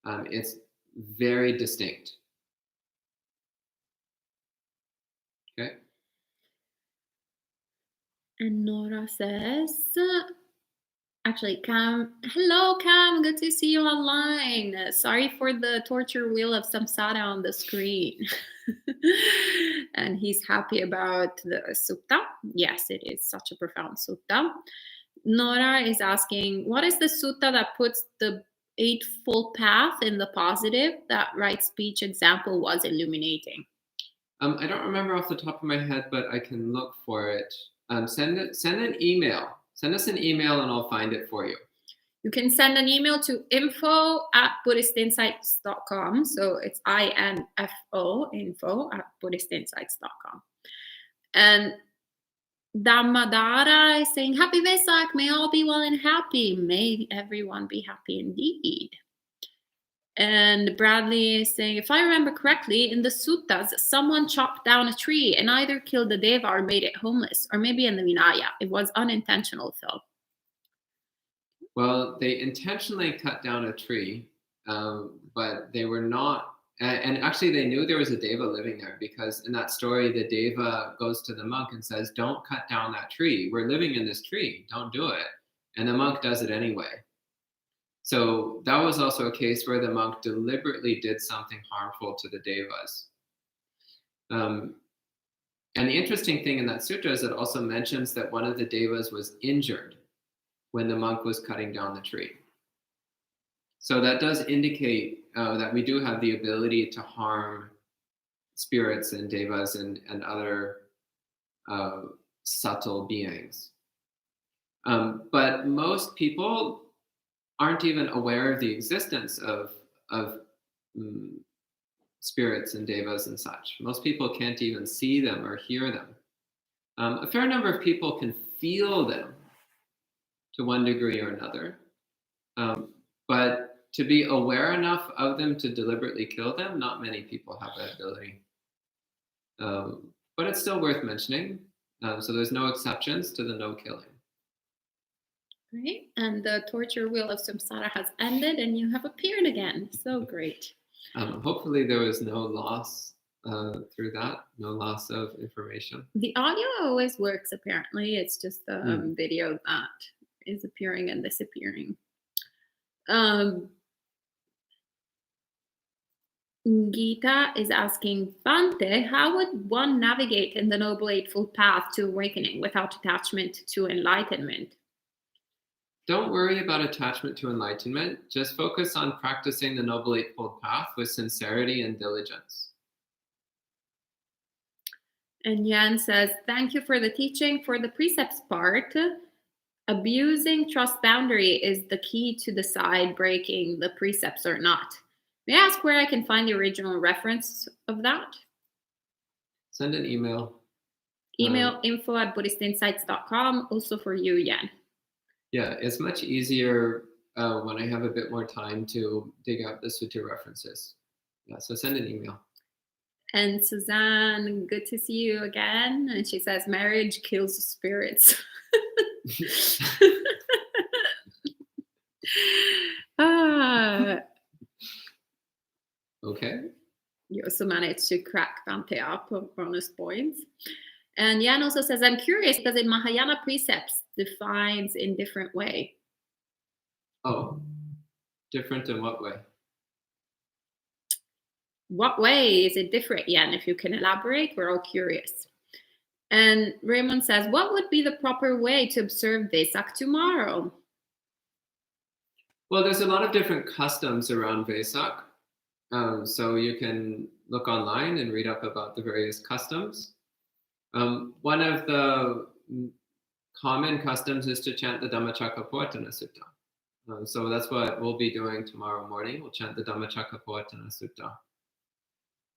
It's very distinct. Okay.
And Nora says, actually, Cam, hello, Cam, good to see you online. Sorry for the torture wheel of samsara on the screen. And he's happy about the sutta. Yes, it is such a profound sutta. Nora is asking, what is the sutta that puts the Eightfold Path in the positive? That right speech example was illuminating.
I don't remember off the top of my head, but I can look for it. Send an email. Send us an email and I'll find it for you.
You can send an email to info@buddhistinsights.com. So it's INFO, info@buddhistinsights.com. And Dhammadara is saying, Happy Vesak, may all be well and happy. May everyone be happy indeed. And Bradley is saying, if I remember correctly, in the suttas, someone chopped down a tree and either killed the deva or made it homeless, or maybe in the Vinaya. It was unintentional, though.
Well, they intentionally cut down a tree, but they were not. And actually, they knew there was a deva living there because in that story, the deva goes to the monk and says, don't cut down that tree. We're living in this tree. Don't do it. And the monk does it anyway. So that was also a case where the monk deliberately did something harmful to the devas. And the interesting thing in that sutra is it also mentions that one of the devas was injured when the monk was cutting down the tree. So that does indicate that we do have the ability to harm spirits and devas and other subtle beings. But most people aren't even aware of the existence of spirits and devas and such. Most people can't even see them or hear them. A fair number of people can feel them to one degree or another. But to be aware enough of them to deliberately kill them, not many people have that ability. But it's still worth mentioning. So there's no exceptions to the no killing.
Great. And the torture wheel of samsara has ended and you have appeared again. So great.
Hopefully there was no loss through that, no loss of information.
The audio always works, apparently. It's just the video that is appearing and disappearing. Gita is asking, Bhante, how would one navigate in the Noble Eightfold Path to awakening without attachment to enlightenment?
Don't worry about attachment to enlightenment. Just focus on practicing the Noble Eightfold Path with sincerity and diligence.
And Yan says, thank you for the teaching. For the precepts part, abusing trust boundary is the key to decide breaking the precepts or not. May I ask where I can find the original reference of that?
Send an email.
Email info@buddhistinsights.com, also for you, Yan.
Yeah, it's much easier when I have a bit more time to dig out the sutta references. Yeah, so send an email.
And Suzanne, good to see you again. And she says, marriage kills spirits.
Okay.
You also managed to crack Bhante up on bonus points. And Jan also says, I'm curious because in Mahayana precepts defines in different way.
Oh, different in what way?
What way is it different, Jan? If you can elaborate, we're all curious. And Raymond says, what would be the proper way to observe Vesak tomorrow?
Well, there's a lot of different customs around Vesak. So you can look online and read up about the various customs. One of the common customs is to chant the Dhammacakkappavattana Sutta. So that's what we'll be doing tomorrow morning. We'll chant the Dhammacakkappavattana Sutta.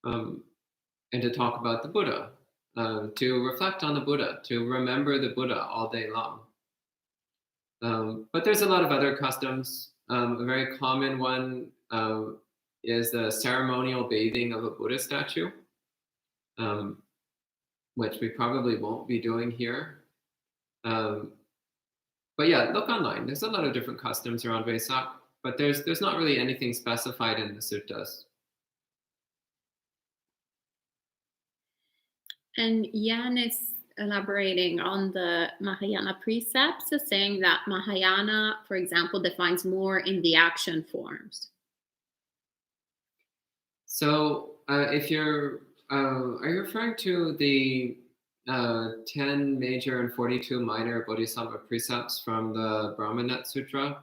And to talk about the Buddha, to reflect on the Buddha, to remember the Buddha all day long. But there's a lot of other customs. A very common one is the ceremonial bathing of a Buddha statue, which we probably won't be doing here. But yeah, look online. There's a lot of different customs around Vesak, but there's not really anything specified in the suttas.
And Jan is elaborating on the Mahayana precepts, saying that Mahayana, for example, defines more in the action forms.
So if you're, are you referring to the 10 major and 42 minor Bodhisattva precepts from the Brahmanet Sutra?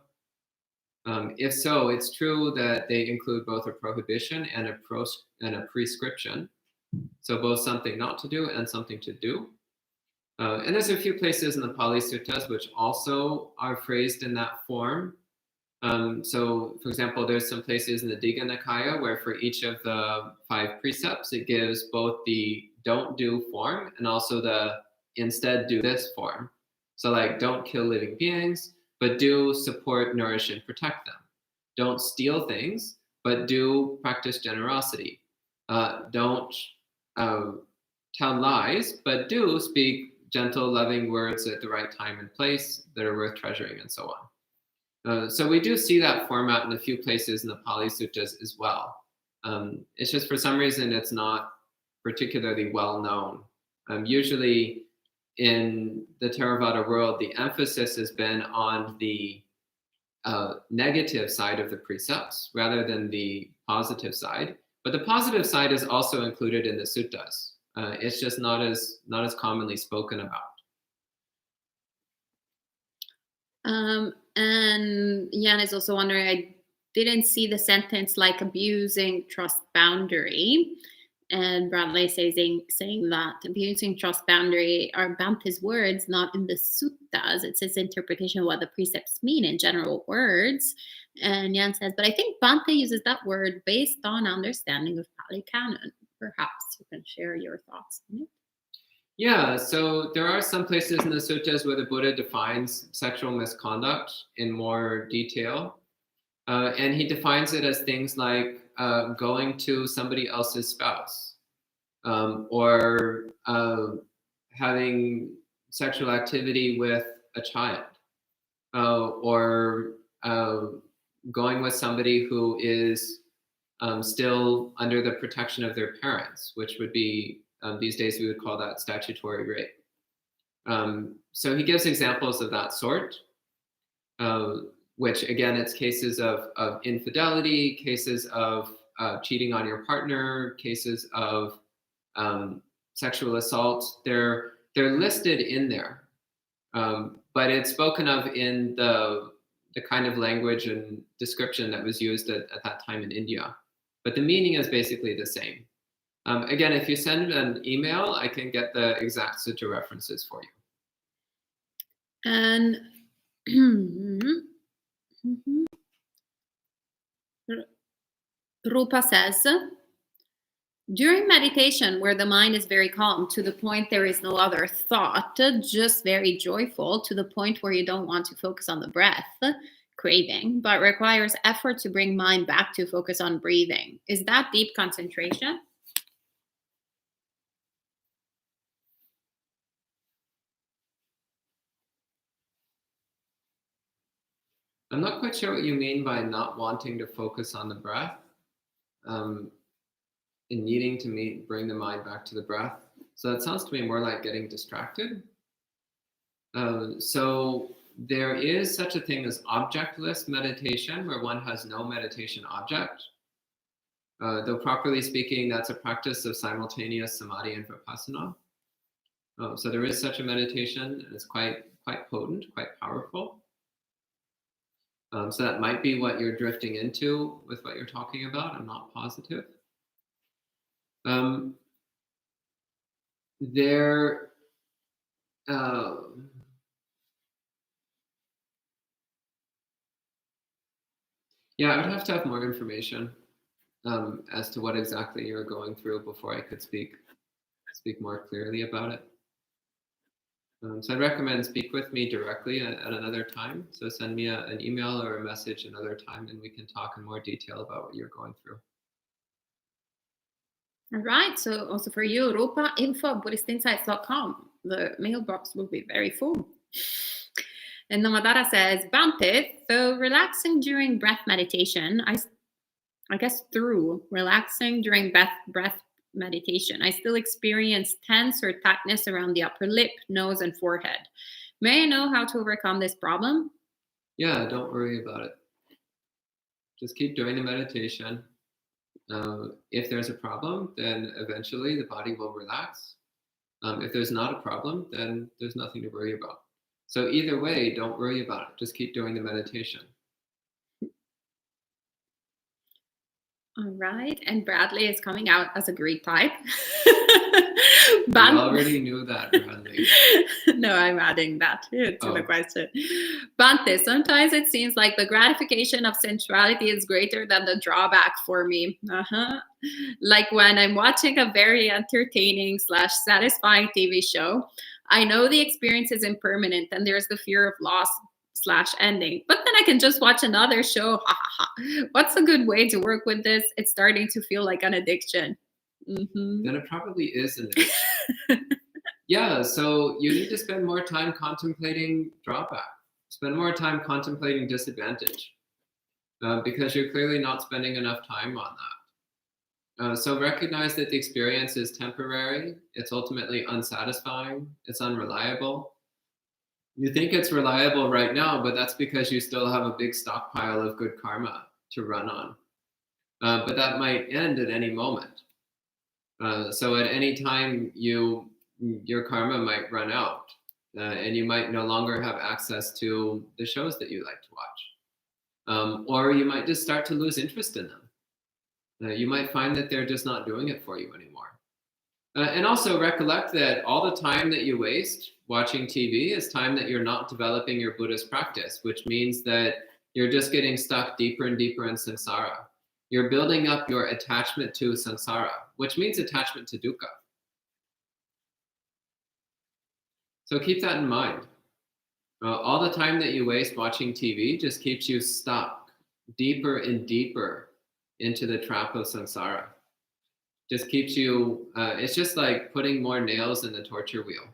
If so, it's true that they include both a prohibition and a prescription. So both something not to do and something to do. And there's a few places in the Pali Suttas which also are phrased in that form. So, for example, there's some places in the Digha Nikaya where for each of the 5 precepts, it gives both the don't do form and also the instead do this form. So like, don't kill living beings, but do support, nourish, and protect them. Don't steal things, but do practice generosity. Don't tell lies, but do speak gentle, loving words at the right time and place that are worth treasuring, and so on. So we do see that format in a few places in the Pali Suttas as well. It's just for some reason it's not particularly well known. Usually in the Theravada world, the emphasis has been on the negative side of the precepts rather than the positive side. But the positive side is also included in the suttas. It's just not as commonly spoken about.
And Jan is also wondering, I didn't see the sentence like abusing trust boundary. And Bradley saying that abusing trust boundary are Bhante's words, not in the suttas. It says interpretation of what the precepts mean in general words. And Jan says, but I think Bhante uses that word based on understanding of Pali Canon. Perhaps you can share your thoughts on it.
Yeah, so there are some places in the suttas where the Buddha defines sexual misconduct in more detail. And he defines it as things like going to somebody else's spouse, or having sexual activity with a child, or going with somebody who is still under the protection of their parents, which would be, these days we would call that statutory rape. So he gives examples of that sort, which again, it's cases of infidelity, cases of cheating on your partner, cases of sexual assault. They're listed in there, but it's spoken of in the kind of language and description that was used at that time in India. But the meaning is basically the same. Again, if you send an email, I can get the exact sutta references for you.
And Rupa says, during meditation where the mind is very calm to the point there is no other thought, just very joyful to the point where you don't want to focus on the breath, craving, but requires effort to bring mind back to focus on breathing. Is that deep concentration?
I'm not quite sure what you mean by not wanting to focus on the breath, and needing to bring the mind back to the breath. So that sounds to me more like getting distracted. So there is such a thing as objectless meditation, where one has no meditation object. Though properly speaking, that's a practice of simultaneous samadhi and vipassana. So there is such a meditation, and it's quite potent, quite powerful. So that might be what you're drifting into with what you're talking about. I'm not positive. there yeah, I would have to have more information as to what exactly you're going through before I could speak more clearly about it. So I'd recommend speak with me directly at another time. So send me an email or a message another time, and we can talk in more detail about what you're going through.
All right. So also for you, rupa@buddhistinsights.com. The mailbox will be very full. And Namadara says, Bhante, so relaxing during breath meditation, I guess through relaxing during breath meditation, I still experience tense or tightness around the upper lip, nose, and forehead. May I know how to overcome this problem?
Yeah, don't worry about it. Just keep doing the meditation. If there's a problem, then eventually the body will relax. If there's not a problem, then there's nothing to worry about. So either way, don't worry about it. Just keep doing the meditation.
All right. And Bradley is coming out as a Greek type.
I already knew that, Bradley.
No, I'm adding that to the question. Bhante, sometimes it seems like the gratification of sensuality is greater than the drawback for me. Like when I'm watching a very entertaining / satisfying TV show, I know the experience is impermanent and there's the fear of loss / ending, but then I can just watch another show. What's a good way to work with this? It's starting to feel like an addiction.
Then it probably is an addiction. Yeah, so you need to spend more time contemplating drawback. Spend more time contemplating disadvantage, because you're clearly not spending enough time on that. So recognize that the experience is temporary. It's ultimately unsatisfying. It's unreliable. You think it's reliable right now, but that's because you still have a big stockpile of good karma to run on. But that might end at any moment. So at any time, your karma might run out, and you might no longer have access to the shows that you like to watch. Or you might just start to lose interest in them. You might find that they're just not doing it for you anymore. And also recollect that all the time that you waste watching TV is time that you're not developing your Buddhist practice, which means that you're just getting stuck deeper and deeper in samsara. You're building up your attachment to samsara, which means attachment to dukkha. So keep that in mind. All the time that you waste watching TV just keeps you stuck deeper and deeper into the trap of samsara. Just keeps you, it's just like putting more nails in the torture wheel.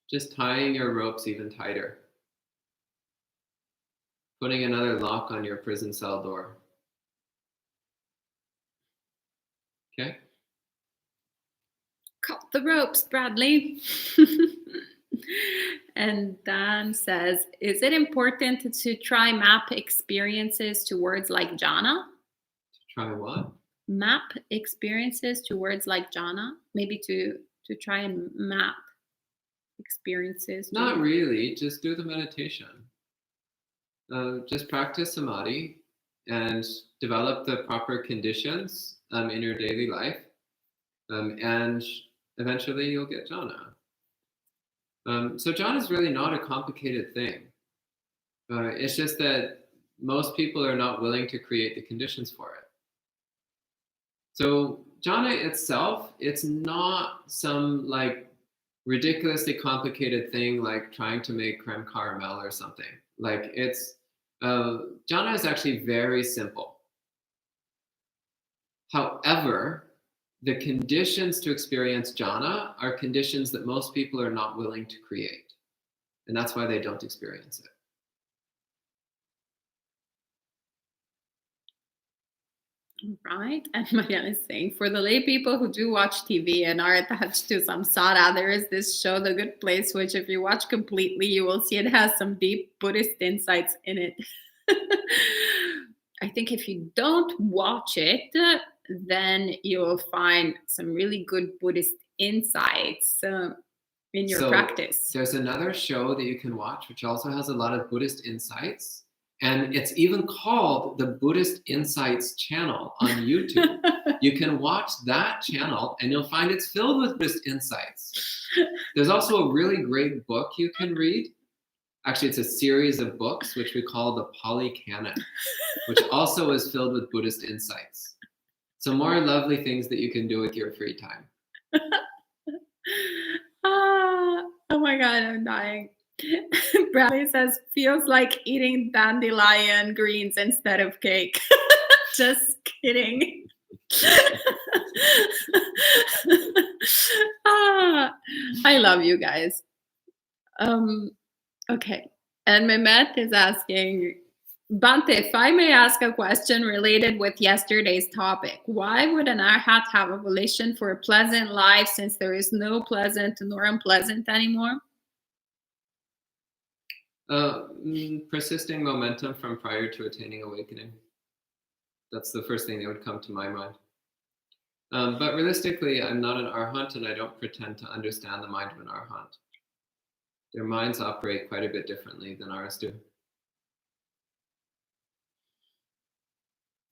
Just tying your ropes even tighter. Putting another lock on your prison cell door. Okay?
Cut the ropes, Bradley. And Dan says, is it important to try map experiences to words like jhana?
To try what?
Map experiences to words like jhana? Maybe to try and map experiences.
Not really. Just do the meditation. Just practice samadhi and develop the proper conditions in your daily life. And eventually you'll get jhana. So jhana is really not a complicated thing. It's just that most people are not willing to create the conditions for it. So jhana itself, it's not some like ridiculously complicated thing like trying to make creme caramel or something. Like it's, jhana is actually very simple. However, the conditions to experience jhana are conditions that most people are not willing to create. And that's why they don't experience it.
Right. And Marianne is saying, for the lay people who do watch TV and are attached to samsara, there is this show, The Good Place, which if you watch completely, you will see it has some deep Buddhist insights in it. I think if you don't watch it, then you'll find some really good Buddhist insights in your practice.
There's another show that you can watch, which also has a lot of Buddhist insights. And it's even called the Buddhist Insights channel on YouTube. You can watch that channel and you'll find it's filled with Buddhist insights. There's also a really great book you can read. Actually, it's a series of books, which we call the Pali Canon, which also is filled with Buddhist insights. So more lovely things that you can do with your free time.
Oh my God, I'm dying. Bradley says, feels like eating dandelion greens instead of cake. Just kidding. I love you guys. Okay. And Mehmet is asking, Bhante, if I may ask a question related with yesterday's topic, why would an arhat have a volition for a pleasant life since there is no pleasant nor unpleasant anymore?
Persisting momentum from prior to attaining awakening. That's the first thing that would come to my mind. But realistically, I'm not an arhat, and I don't pretend to understand the mind of an arhat. Their minds operate quite a bit differently than ours do.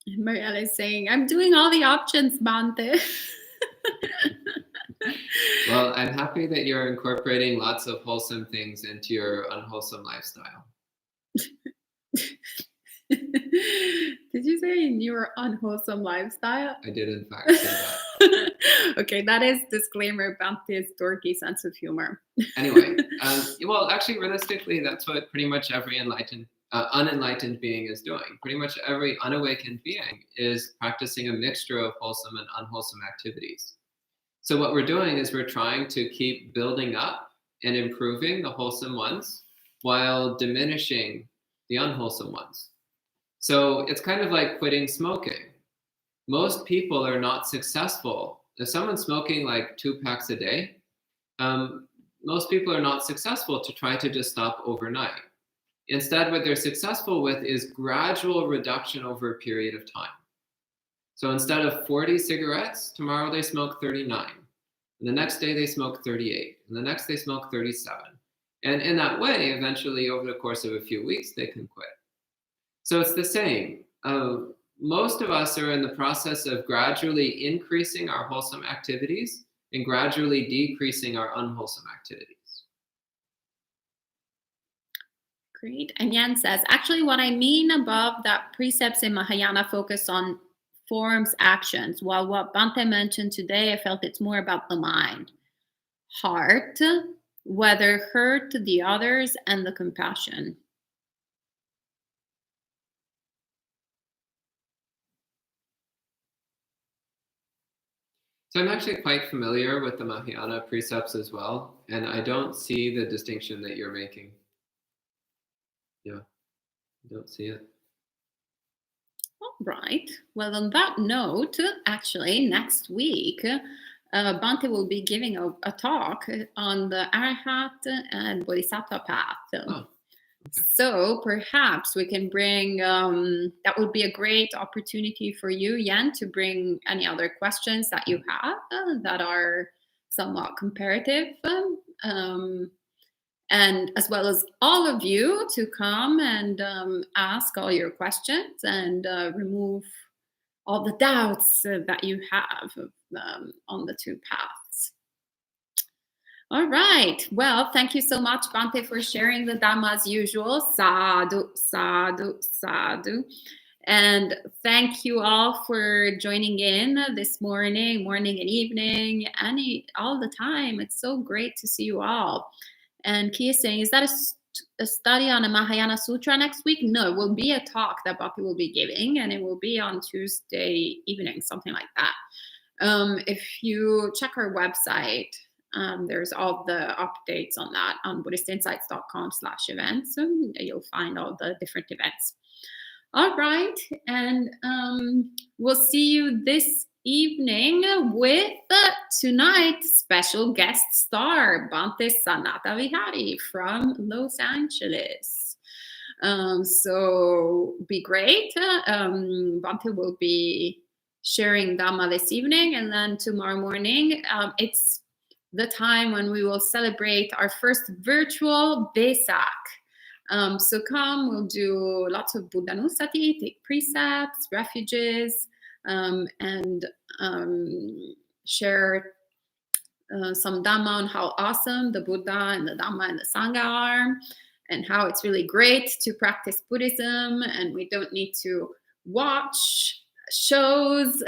Marielle is saying, I'm doing all the options, Bhante.
Well, I'm happy that you're incorporating lots of wholesome things into your unwholesome lifestyle.
Did you say in your unwholesome lifestyle?
I did, in fact, say that.
Okay, that is disclaimer Bhante's dorky sense of humor.
Anyway, well, actually, realistically, that's what pretty much every unenlightened being is doing. Pretty much every unawakened being is practicing a mixture of wholesome and unwholesome activities. So what we're doing is we're trying to keep building up and improving the wholesome ones while diminishing the unwholesome ones. So it's kind of like quitting smoking. Most people are not successful. If someone's smoking like 2 packs a day, most people are not successful to try to just stop overnight. Instead, what they're successful with is gradual reduction over a period of time. So instead of 40 cigarettes, tomorrow they smoke 39. And the next day they smoke 38. And the next they smoke 37. And in that way, eventually, over the course of a few weeks, they can quit. So it's the same. Most of us are in the process of gradually increasing our wholesome activities and gradually decreasing our unwholesome activities.
Great. And Yan says, actually, what I mean above that precepts in Mahayana focus on forms, actions, while what Bhante mentioned today, I felt it's more about the mind, heart, whether hurt to the others, and the compassion.
So I'm actually quite familiar with the Mahayana precepts as well, and I don't see the distinction that you're making. Yeah, I don't see it.
All right. Well, on that note, actually, next week, Bhante will be giving a talk on the Arhat and Bodhisattva path.
Oh. Okay.
So perhaps we can bring, that would be a great opportunity for you, Yan, to bring any other questions that you have that are somewhat comparative, and as well as all of you to come and ask all your questions and remove all the doubts that you have on the two paths. All right. Well, thank you so much, Bhante, for sharing the Dhamma as usual. Sadhu, sadhu, sadhu. And thank you all for joining in this morning and evening, all the time. It's so great to see you all. And Kia is saying, is that a study on a Mahayana Sutra next week? No, it will be a talk that Bhante will be giving, and it will be on Tuesday evening, something like that. If you check our website, there's all the updates on that on BuddhistInsights.com/events. You'll find all the different events. All right. And we'll see you this evening with tonight's special guest star, Bhante Saccavibhaṅga from Los Angeles. So be great. Bhante will be sharing Dhamma this evening, and then tomorrow morning, it's the time when we will celebrate our first virtual Vesak. So come, we'll do lots of Buddhanusati, take precepts, refuges, and share some Dhamma on how awesome the Buddha and the Dhamma and the Sangha are, and how it's really great to practice Buddhism, and we don't need to watch shows.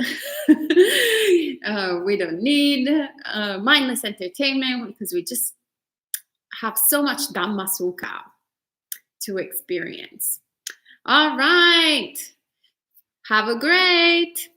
We don't need mindless entertainment because we just have so much Dhamma Sukha to experience. All right. Have a great